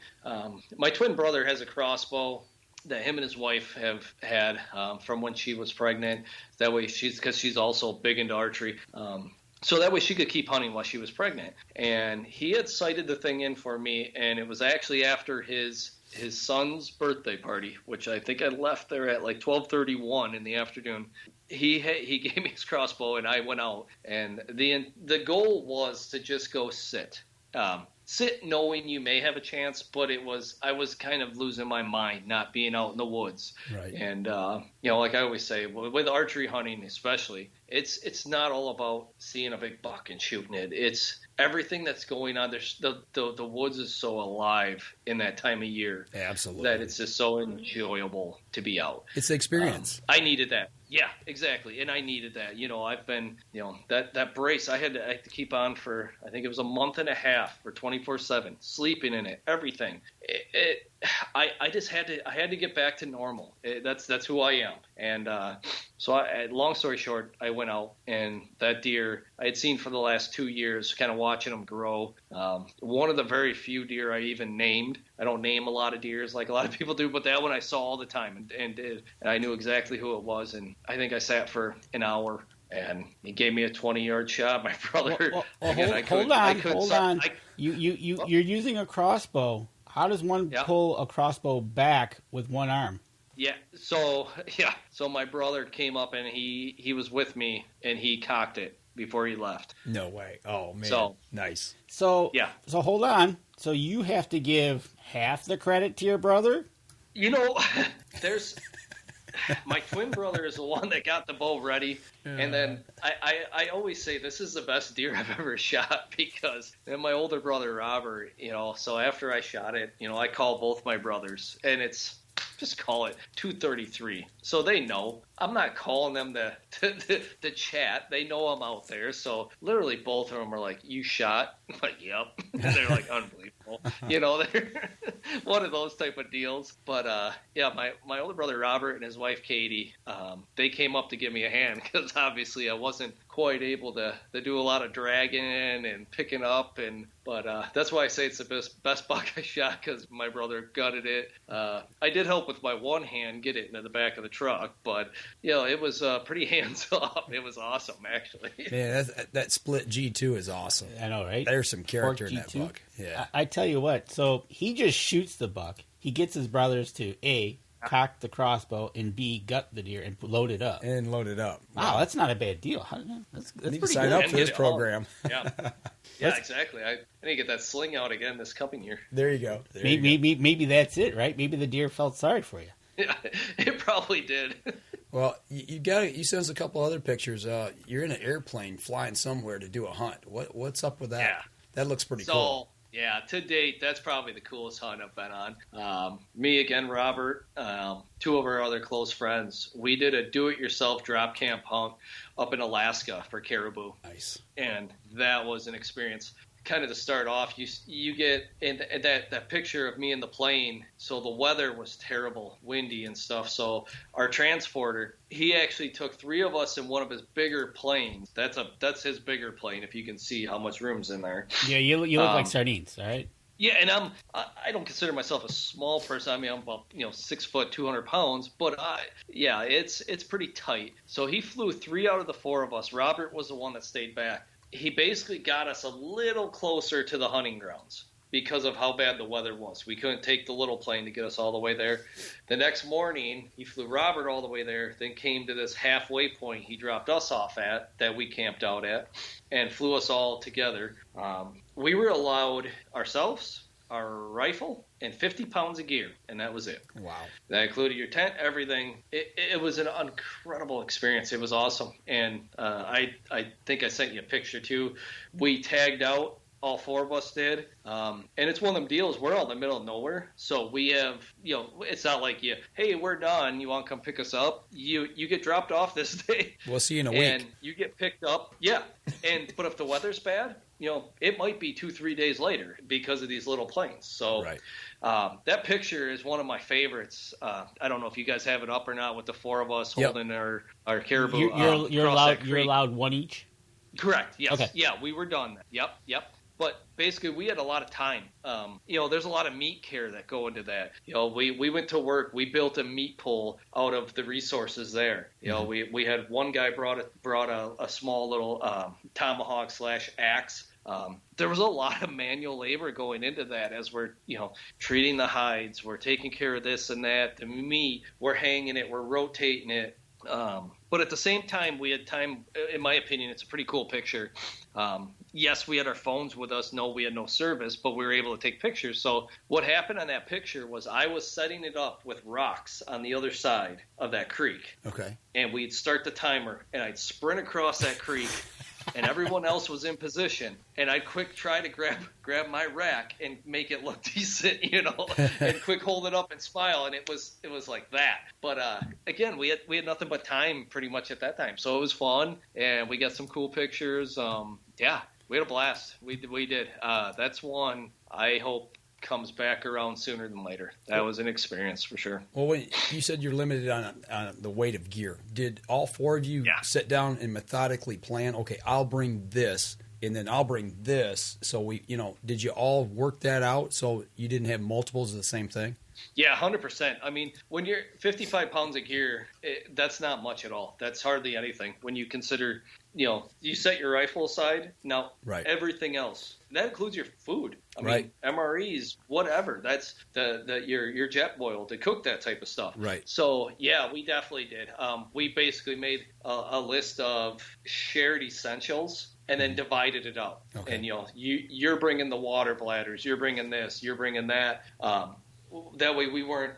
My twin brother has a crossbow that him and his wife have had from when she was pregnant. That way because she's also big into archery. So that way she could keep hunting while she was pregnant. And he had sighted the thing in for me, and it was actually after his son's birthday party, which I think I left there at like 12:31 in the afternoon. He gave me his crossbow, and I went out. And the goal was to just go sit. Sit knowing you may have a chance, but I was kind of losing my mind not being out in the woods. Right. And, like I always say, with archery hunting especially, it's not all about seeing a big buck and shooting it. It's everything that's going on. There's the woods is so alive in that time of year. Yeah, absolutely. That it's just so enjoyable to be out. It's the experience. I needed that. Yeah, exactly. And I needed that. I've been, that brace I had to keep on for, I think it was a month and a half for 24/7, sleeping in it, everything. I just had to get back to normal. That's who I am. And so long story short, I went out, and that deer I had seen for the last 2 years, kind of watching them grow. One of the very few deer I even named. I don't name a lot of deers like a lot of people do, but that one I saw all the time and did. And I knew exactly who it was. And I think I sat for an hour, and he gave me a 20-yard shot. My brother. Hold on. You're using a crossbow. How does one pull a crossbow back with one arm? Yeah. So my brother came up, and he was with me, and he cocked it before he left. No way. Oh man. So nice. So yeah. So hold on. So you have to give half the credit to your brother? There's my twin brother is the one that got the bow ready, and then I always say this is the best deer I've ever shot, because then my older brother Robert, so after I shot it, I call both my brothers, and it's just call it 233. So they know. I'm not calling them to chat. They know I'm out there. So literally both of them are like, "You shot?" I'm like, "Yep." They're like, unbelievable. They're one of those type of deals. But my older brother Robert and his wife Katie, they came up to give me a hand, because obviously I wasn't quite able to do a lot of dragging and picking up, but that's why I say it's the best buck I shot, because my brother gutted it. I did help with my one hand get it into the back of the truck, but it was pretty hands off. It was awesome, actually. Man, that split G2 is awesome. I know, right? There's some character in that G2? buck. Yeah. I tell you what. So he just shoots the buck. He gets his brothers to A, cock the crossbow, and B, gut the deer and load it up. Wow, that's not a bad deal. That's need pretty to sign good. up for this program. Yeah. Yeah, exactly. I need to get that sling out again this coming year. There you go. Maybe that's it, right? Maybe the deer felt sorry for you. Yeah, it probably did. Well, you sent us a couple other pictures. You're in an airplane flying somewhere to do a hunt. What's up with that? Yeah. That looks pretty cool. Yeah, to date, that's probably the coolest hunt I've been on. Me again, Robert, two of our other close friends. We did a do-it-yourself drop camp hunt up in Alaska for caribou. Nice. And that was an experience. Kind of to start off, you get in that picture of me in the plane. So the weather was terrible, windy and stuff. So our transporter, he actually took 3 of us in one of his bigger planes. That's his bigger plane. If you can see how much room's in there. Yeah, you look like sardines, all right? Yeah, and I don't consider myself a small person. I mean, I'm about 6 foot, 200 pounds, but it's pretty tight. So he flew 3 out of the 4 of us. Robert was the one that stayed back. He basically got us a little closer to the hunting grounds because of how bad the weather was. We couldn't take the little plane to get us all the way there. The next morning, he flew Robert all the way there, then came to this halfway point he dropped us off at that we camped out at and flew us all together. We were allowed ourselves, our rifle, and 50 pounds of gear, and that was it. Wow. That included your tent, everything. It was an incredible experience. It was awesome. And I think I sent you a picture, too. We tagged out. All 4 of us did. And it's one of them deals. We're out in the middle of nowhere. So we have, it's not like hey, we're done. You want to come pick us up? You get dropped off this day. We'll see you in a week. And you get picked up. Yeah. But if the weather's bad, it might be 2-3 days later because of these little planes. So that picture is one of my favorites. I don't know if you guys have it up or not with the 4 of us holding our caribou. You're allowed one each? Correct. Yes. Okay. Yeah, we were done. Yep. But basically, we had a lot of time. There's a lot of meat care that go into that. We went to work. We built a meat pool out of the resources there. We had one guy brought a small little tomahawk/axe. There was a lot of manual labor going into that as we're, treating the hides. We're taking care of this and that. The meat, we're hanging it. We're rotating it. But at the same time, we had time. In my opinion, it's a pretty cool picture. Yes, we had our phones with us. No, we had no service, but we were able to take pictures. So what happened on that picture was I was setting it up with rocks on the other side of that creek. Okay. And we'd start the timer, and I'd sprint across that creek, and everyone else was in position. And I'd quick try to grab my rack and make it look decent, and quick hold it up and smile. And it was like that. But again, we had nothing but time pretty much at that time. So it was fun, and we got some cool pictures. Yeah, we had a blast. We did. That's one I hope comes back around sooner than later. That was an experience for sure. Well, when you said you're limited on the weight of gear, did all 4 of you sit down and methodically plan, okay, I'll bring this, and then I'll bring this, so did you all work that out so you didn't have multiples of the same thing? Yeah, 100%. I mean, when you're 55 pounds of gear, that's not much at all. That's hardly anything when you consider, you set your rifle aside. Now, everything else, that includes your food. I mean, MREs, whatever. That's your jet boil to cook that type of stuff. Right. So, yeah, we definitely did. We basically made a list of shared essentials and then divided it up. Okay. And, you're bringing the water bladders, you're bringing this, you're bringing that. That way we weren't,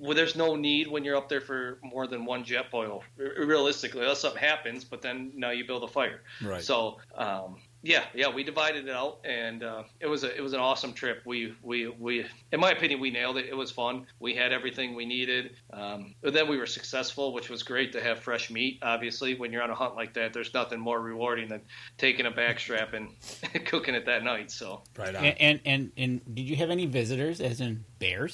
there's no need when you're up there for more than one jet boil, realistically, unless something happens, but then now you build a fire. Right. So, yeah, we divided it out, and it was an awesome trip. We in my opinion, we nailed it. It was fun. We had everything we needed. But then we were successful, which was great to have fresh meat. Obviously, when you're on a hunt like that, there's nothing more rewarding than taking a backstrap and cooking it that night. So right on. And did you have any visitors, as in bears?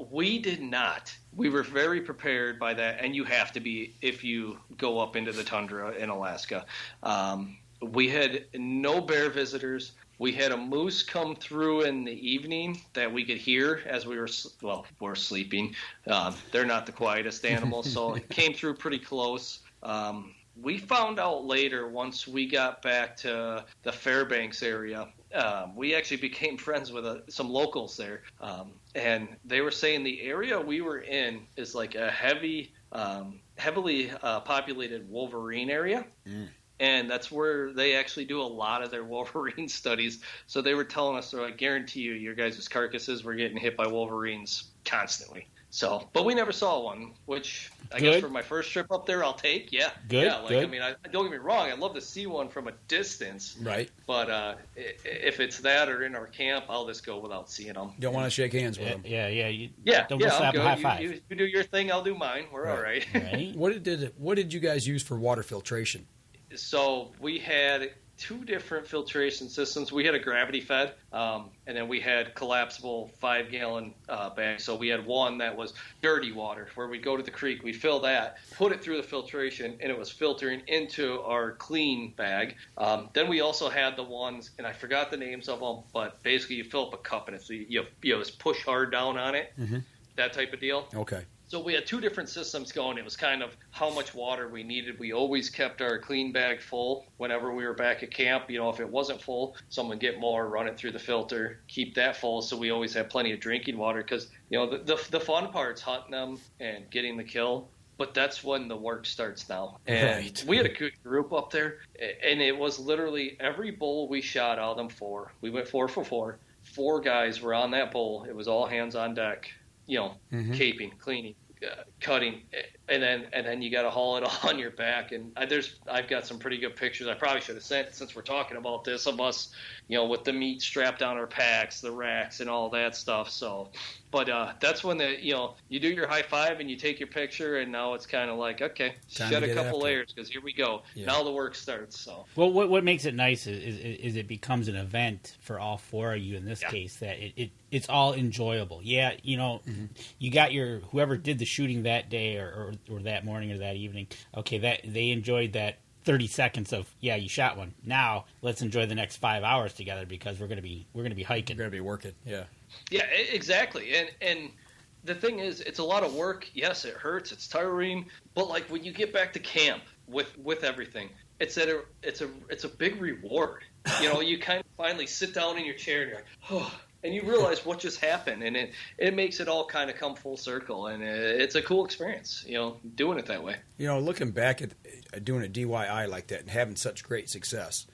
We did not. We were very prepared by that, and you have to be if you go up into the tundra in Alaska. We had no bear visitors. We had a moose come through in the evening that we could hear as we're sleeping. They're not the quietest animals, so it came through pretty close. We found out later, once we got back to the Fairbanks area, we actually became friends with some locals there. And they were saying the area we were in is like a heavily populated wolverine area. Mm. And that's where they actually do a lot of their wolverine studies. So they were telling us, I guarantee you, your guys' carcasses were getting hit by wolverines constantly. So, but we never saw one, which I guess for my first trip up there, I'll take. Yeah. Good. Yeah. Good. I mean, don't get me wrong. I'd love to see one from a distance. Right. But if it's that or in our camp, I'll just go without seeing them. Don't want to shake hands with them. Yeah. Don't just slap a high five. You do your thing. I'll do mine. We're all right. Right. What did you guys use for water filtration? So we had two different filtration systems. We had a gravity fed, and then we had collapsible 5-gallon bags. So we had one that was dirty water, where we'd go to the creek, we'd fill that, put it through the filtration, and it was filtering into our clean bag. Then we also had the ones, and I forgot the names of them, but basically you fill up a cup and it's you just push hard down on it, that type of deal. Okay. So we had two different systems going. It was kind of how much water we needed. We always kept our clean bag full whenever we were back at camp. If it wasn't full, someone get more, run it through the filter, keep that full. So we always had plenty of drinking water because, the fun part's hunting them and getting the kill. But that's when the work starts now. And we had a good group up there. And it was literally every bull we shot out of them 4. We went 4 for 4. 4 guys were on that bull. It was all hands on deck. Caping, cleaning, cutting, and then you got to haul it on your back. And I've got some pretty good pictures. I probably should have sent, since we're talking about this, of us, with the meat strapped on our packs, the racks, and all that stuff. So, but that's when you do your high five and you take your picture, and now it's kind of like, okay, shed a couple layers because here we go. Yeah. Now the work starts. So, well, what makes it nice is it becomes an event for all 4 of you in this case, that it's all enjoyable. Yeah, you got your whoever did the shooting that day or that morning or that evening. Okay, that they enjoyed that 30 seconds of you shot one. Now let's enjoy the next 5 hours together because we're gonna be hiking. We're gonna be working. Yeah. Yeah, exactly. And the thing is, it's a lot of work. Yes, it hurts. It's tiring. But like when you get back to camp with everything, it's a big reward. You kind of finally sit down in your chair and you're like, oh. And you realize what just happened, and it makes it all kind of come full circle, and it's a cool experience, doing it that way. Looking back at doing a DIY like that and having such great success,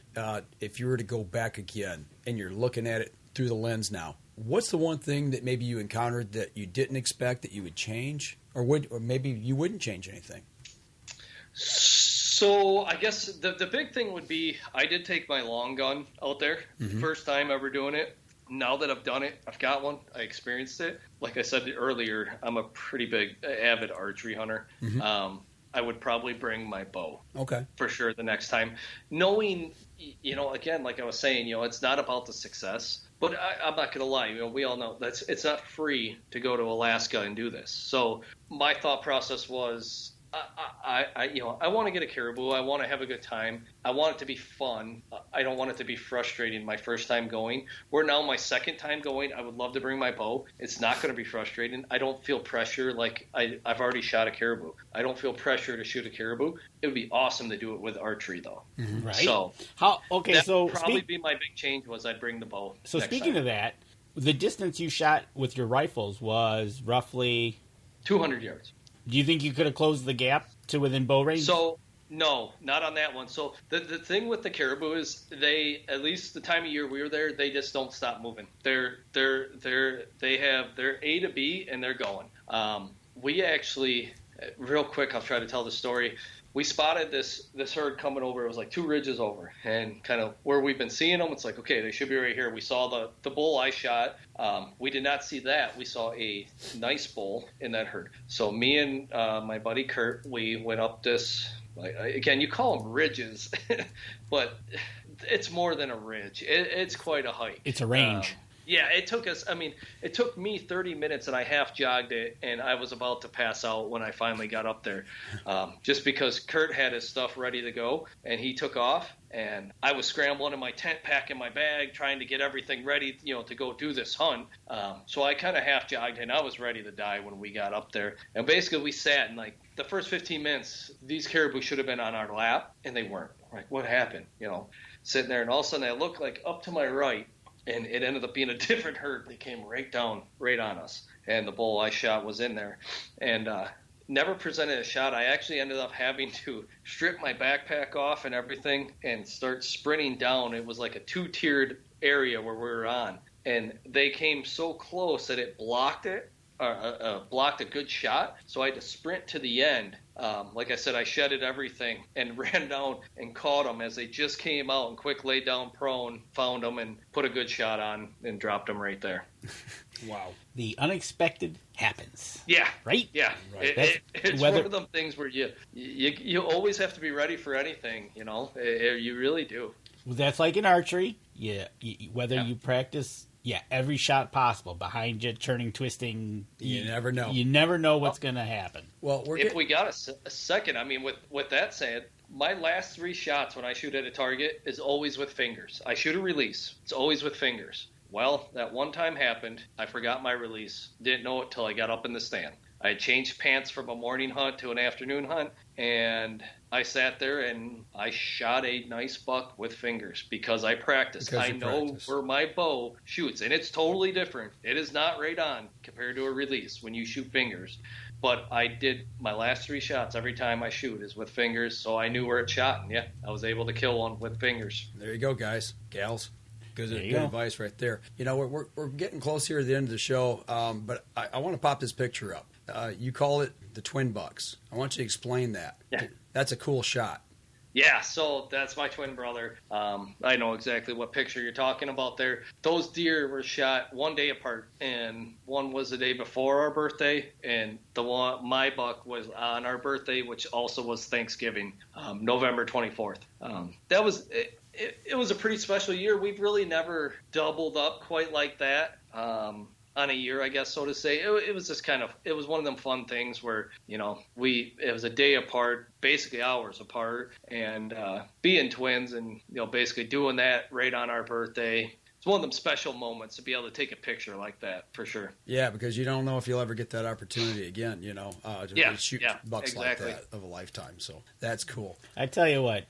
if you were to go back again and you're looking at it through the lens now, what's the one thing that maybe you encountered that you didn't expect that you would change, or maybe you wouldn't change anything? So I guess the big thing would be I did take my long gun out there, first time ever doing it. Now that I've done it, I've got one. I experienced it. Like I said earlier, I'm a pretty big avid archery hunter. I would probably bring my bow. Okay. For sure the next time. Knowing, again, like I was saying, it's not about the success. But I'm not going to lie. We all know it's not free to go to Alaska and do this. So my thought process was, I want to get a caribou. I want to have a good time. I want it to be fun. I don't want it to be frustrating my first time going. Where now my second time going, I would love to bring my bow. It's not going to be frustrating. I don't feel pressure like I've already shot a caribou. I don't feel pressure to shoot a caribou. It would be awesome to do it with archery though. Right. So that would probably be my big change was I'd bring the bow. So speaking of that, the distance you shot with your rifles was roughly 200 yards. Do you think you could have closed the gap to within bow range? So, no, not on that one. So the thing with the caribou is they, at least the time of year we were there, they just don't stop moving. They're A to B and they're going. We actually, real quick, I'll try to tell the story. We spotted this herd coming over. It was like 2 ridges over, and kind of where we've been seeing them, it's like, okay, they should be right here. We saw the bull I shot. We did not see that. We saw a nice bull in that herd. So me and my buddy Kurt, we went up this. Again, you call them ridges, but it's more than a ridge. It's quite a hike. It's a range. Yeah, it took me 30 minutes and I half jogged it, and I was about to pass out when I finally got up there. Just because Kurt had his stuff ready to go and he took off, and I was scrambling in my tent, packing my bag, trying to get everything ready, to go do this hunt. So I kind of half jogged and I was ready to die when we got up there. And basically we sat and like the first 15 minutes, these caribou should have been on our lap and they weren't. Like, what happened? Sitting there, and all of a sudden I looked like up to my right, and it ended up being a different herd. They came right on us. And the bull I shot was in there. And never presented a shot. I actually ended up having to strip my backpack off and everything and start sprinting down. It was like a 2-tiered area where we were on. And they came so close that it blocked it. Blocked a good shot, so I had to sprint to the end. Like I said, I shedded everything and ran down and caught them as they just came out, and quick laid down prone, found them, and put a good shot on and dropped them right there. Wow. The unexpected happens. Yeah. Right? Yeah. Right. It's one of them things where you always have to be ready for anything, you really do. That's like in archery. Yeah, whether you practice, every shot possible, behind you, turning, twisting. You never know. You never know what's going to happen. Well, if we got a second, I mean, with that said, my last 3 shots when I shoot at a target is always with fingers. I shoot a release. It's always with fingers. Well, that one time happened. I forgot my release. Didn't know it till I got up in the stand. I had changed pants from a morning hunt to an afternoon hunt, and I sat there and I shot a nice buck with fingers because I practiced. I know where my bow shoots, and it's totally different. It is not right on compared to a release when you shoot fingers. But I did my last 3 shots every time I shoot is with fingers, so I knew where it shot, and I was able to kill one with fingers. There you go, guys, gals. Good advice right there. You know, we're getting close here at the end of the show, but I want to pop this picture up. You call it the twin bucks. I want you to explain that. Yeah. That's a cool shot. Yeah, so that's my twin brother. I know exactly what picture you're talking about there. Those deer were shot one day apart, and one was the day before our birthday, and my buck was on our birthday, which also was Thanksgiving, November 24th. That was it was a pretty special year. We've really never doubled up quite like that. On a year, I guess, so to say. It was just it was one of them fun things where, it was a day apart, basically hours apart, and being twins and, basically doing that right on our birthday. It's one of them special moments to be able to take a picture like that, for sure. Yeah, because you don't know if you'll ever get that opportunity again, to shoot bucks like that of a lifetime. So that's cool. I tell you what,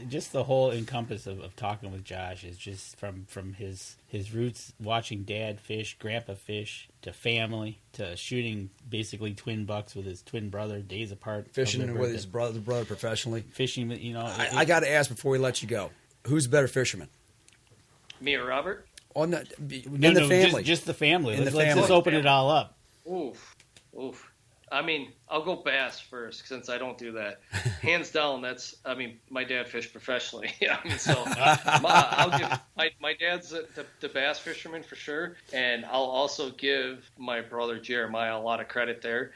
just the whole encompass of talking with Josh is just from his roots, watching Dad fish, Grandpa fish, to family, to shooting basically twin bucks with his twin brother days apart. Fishing with his brother professionally. Fishing, I got to ask before we let you go, who's a better fisherman? Me or Robert? In the family. Just the family. Let's family. just open it all up. Oof. I mean, I'll go bass first since I don't do that. Hands down, my dad fished professionally. I'll give my dad's the bass fisherman for sure, and I'll also give my brother Jeremiah a lot of credit there.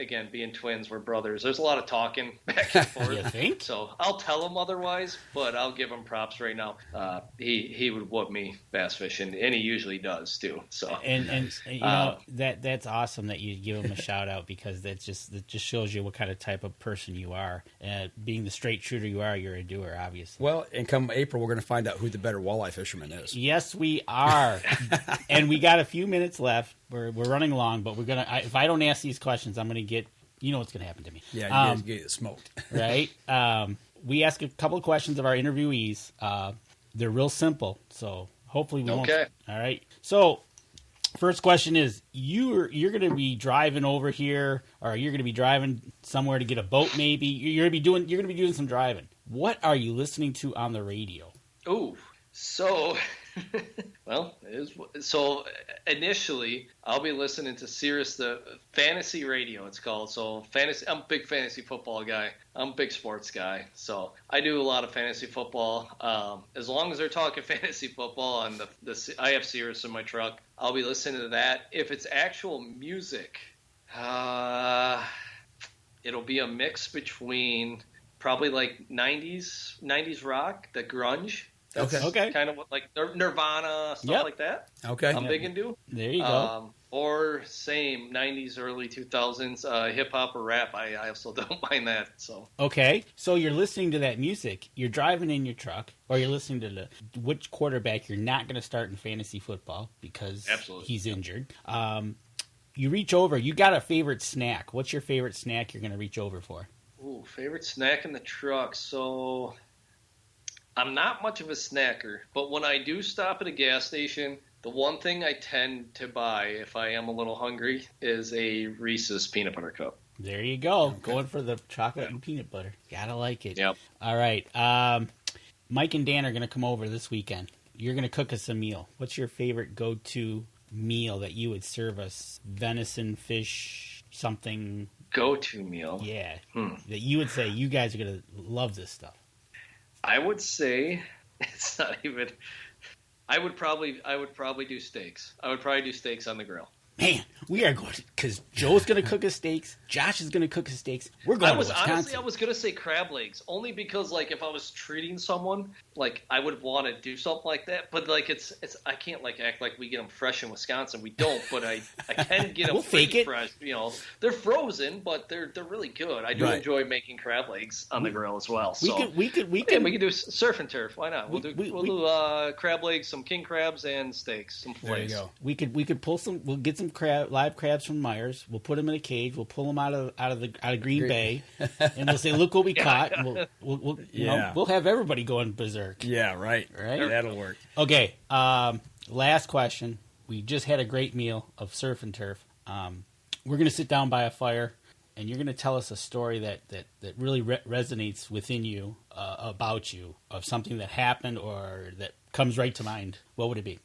Again, being twins, we're brothers. There's a lot of talking back and forth. You think? So I'll tell him otherwise, but I'll give him props right now. He would whoop me bass fishing, and he usually does too. So that's awesome that you give him a shout out, because that just shows you what kind of type of person you are. Being the straight shooter you are, you're a doer, obviously. Well, and come April, we're going to find out who the better walleye fisherman is. Yes, we are, and we got a few minutes left. We're running along, but we're gonna. If I don't ask these questions, I'm gonna get. You know what's gonna happen to me. Yeah, you guys get smoked, right? We ask a couple of questions of our interviewees. They're real simple, so hopefully we won't. Okay. All right. So, first question is: you're gonna be driving over here, or you're gonna be driving somewhere to get a boat. Maybe you're gonna be doing some driving. What are you listening to on the radio? Ooh, so. So initially I'll be listening to Sirius, the fantasy radio it's called. So fantasy, I'm a big fantasy football guy. I'm a big sports guy. So I do a lot of fantasy football. As long as they're talking fantasy football on I have Sirius in my truck, I'll be listening to that. If it's actual music, it'll be a mix between probably like 90s rock, the grunge. That's okay. Kind of what, like Nirvana, stuff like that. Okay. I'm big into. There you go. Or same 90s, early 2000s, hip hop or rap. I also don't mind that. So. Okay. So you're listening to that music. You're driving in your truck, or you're listening to which quarterback you're not going to start in fantasy football because he's injured. You reach over. You got a favorite snack. What's your favorite snack you're going to reach over for? Ooh, favorite snack in the truck. So. I'm not much of a snacker, but when I do stop at a gas station, the one thing I tend to buy if I am a little hungry is a Reese's peanut butter cup. There you go. Okay. Going for the chocolate and peanut butter. Gotta like it. Yep. All right. Mike and Dan are going to come over this weekend. You're going to cook us a meal. What's your favorite go-to meal that you would serve us? Venison, fish, something. Go-to meal? Yeah. That you would say, you guys are going to love this stuff. I would say it's not even. I would probably do steaks. I would probably do steaks on the grill. man, we are going because Joe's going to cook his steaks. Josh is going to cook his steaks. We're going to Wisconsin. Honestly, I was going to say crab legs, only because, like, if I was treating someone, like, I would want to do something like that. But, like, it's I can't, like, act like we get them fresh in Wisconsin. We don't, but I can get them we'll fake it. fresh. You know, they're frozen, but they're really good. I do enjoy making crab legs on the grill as well. So we could do surf and turf. Why not? We'll do crab legs, some king crabs, and steaks. Some fillets. There you go. We could pull some. We'll get some live crabs from Myers. We'll put them in a cage. We'll pull them out of Green Bay, and we'll say, "Look what we caught." And we'll have everybody going berserk. Yeah, right. That'll work. Okay. Last question. We just had a great meal of surf and turf. We're going to sit down by a fire, and you're going to tell us a story that really resonates within you about you, of something that happened or that comes right to mind. What would it be?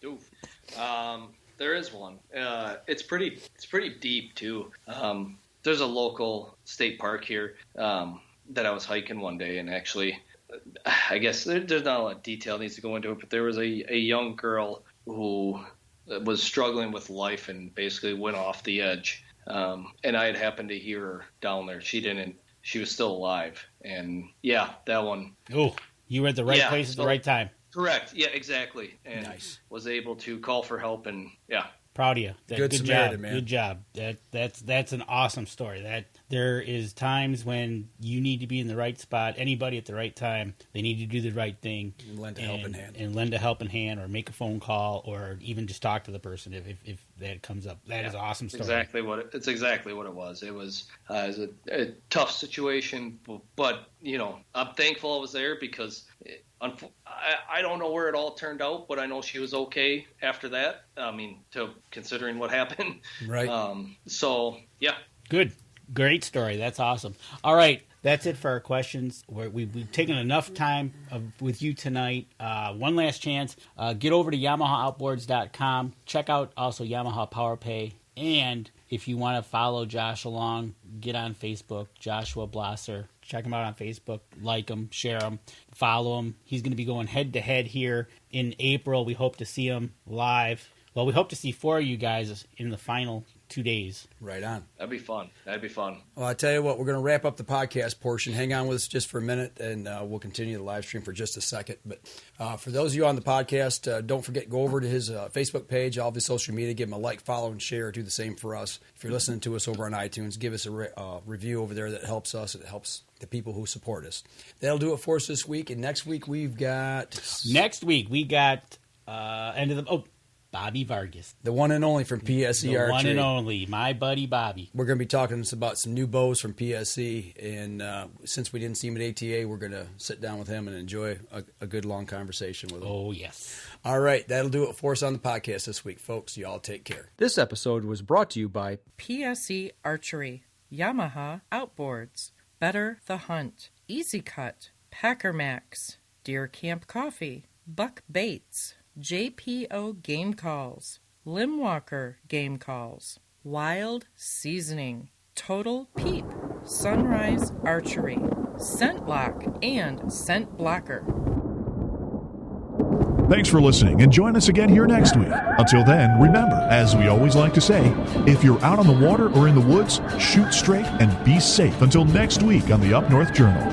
Ooh. There is one. It's pretty deep too. There's a local state park here that I was hiking one day, and actually, I guess there's not a lot of detail needs to go into it, but there was a young girl who was struggling with life and basically went off the edge. And I had happened to hear her down there. She didn't. She was still alive. And yeah, that one. Oh, you were at the right place at the right time. Correct. Yeah, exactly. And was able to call for help, and yeah. Proud of you. Good Samaritan, man. Good job. That's an awesome story. That there is times when you need to be in the right spot. Anybody at the right time, they need to do the right thing. And lend a helping hand. And lend a helping hand, or make a phone call, or even just talk to the person if that comes up. That is an awesome story. It's exactly what it was. It was a tough situation, but I'm thankful I was there because I don't know where it all turned out, but I know she was okay after that. I mean, considering what happened. Right. So, yeah. Good. Great story. That's awesome. All right. That's it for our questions. We've taken enough time with you tonight. One last chance. Get over to YamahaOutboards.com. Check out also Yamaha PowerPay. And if you want to follow Josh along, get on Facebook, Joshua Blosser. Check him out on Facebook. Like him, share him, follow him. He's going to be going head-to-head here in April. We hope to see him live. Well, we hope to see 4 of you guys in the final 2 days. Right on. That'd be fun. Well, I tell you what, we're going to wrap up the podcast portion. Hang on with us just for a minute, and we'll continue the live stream for just a second. But for those of you on the podcast, don't forget, go over to his Facebook page, all of his social media, give him a like, follow, and share. Do the same for us. If you're listening to us over on iTunes, give us a review over there. That helps us. It helps the people who support us. That'll do it for us this week. And next week, we got Bobby Vargas. The one and only from PSE Archery. The one and only, my buddy Bobby. We're going to be talking about some new bows from PSE, and since we didn't see him at ATA, we're going to sit down with him and enjoy a good long conversation with him. Oh, yes. All right, that'll do it for us on the podcast this week, folks. You all take care. This episode was brought to you by PSE Archery, Yamaha Outboards, Better the Hunt, Easy Cut, Packer Max, Deer Camp Coffee, Buck Baits, JPO Game Calls, Limwalker Game Calls, Wild Seasoning, Total Peep, Sunrise Archery, Scent Lock, and Scent Blocker. Thanks for listening, and join us again here next week. Until then, remember, as we always like to say, if you're out on the water or in the woods, shoot straight and be safe. Until next week on the Up North Journal.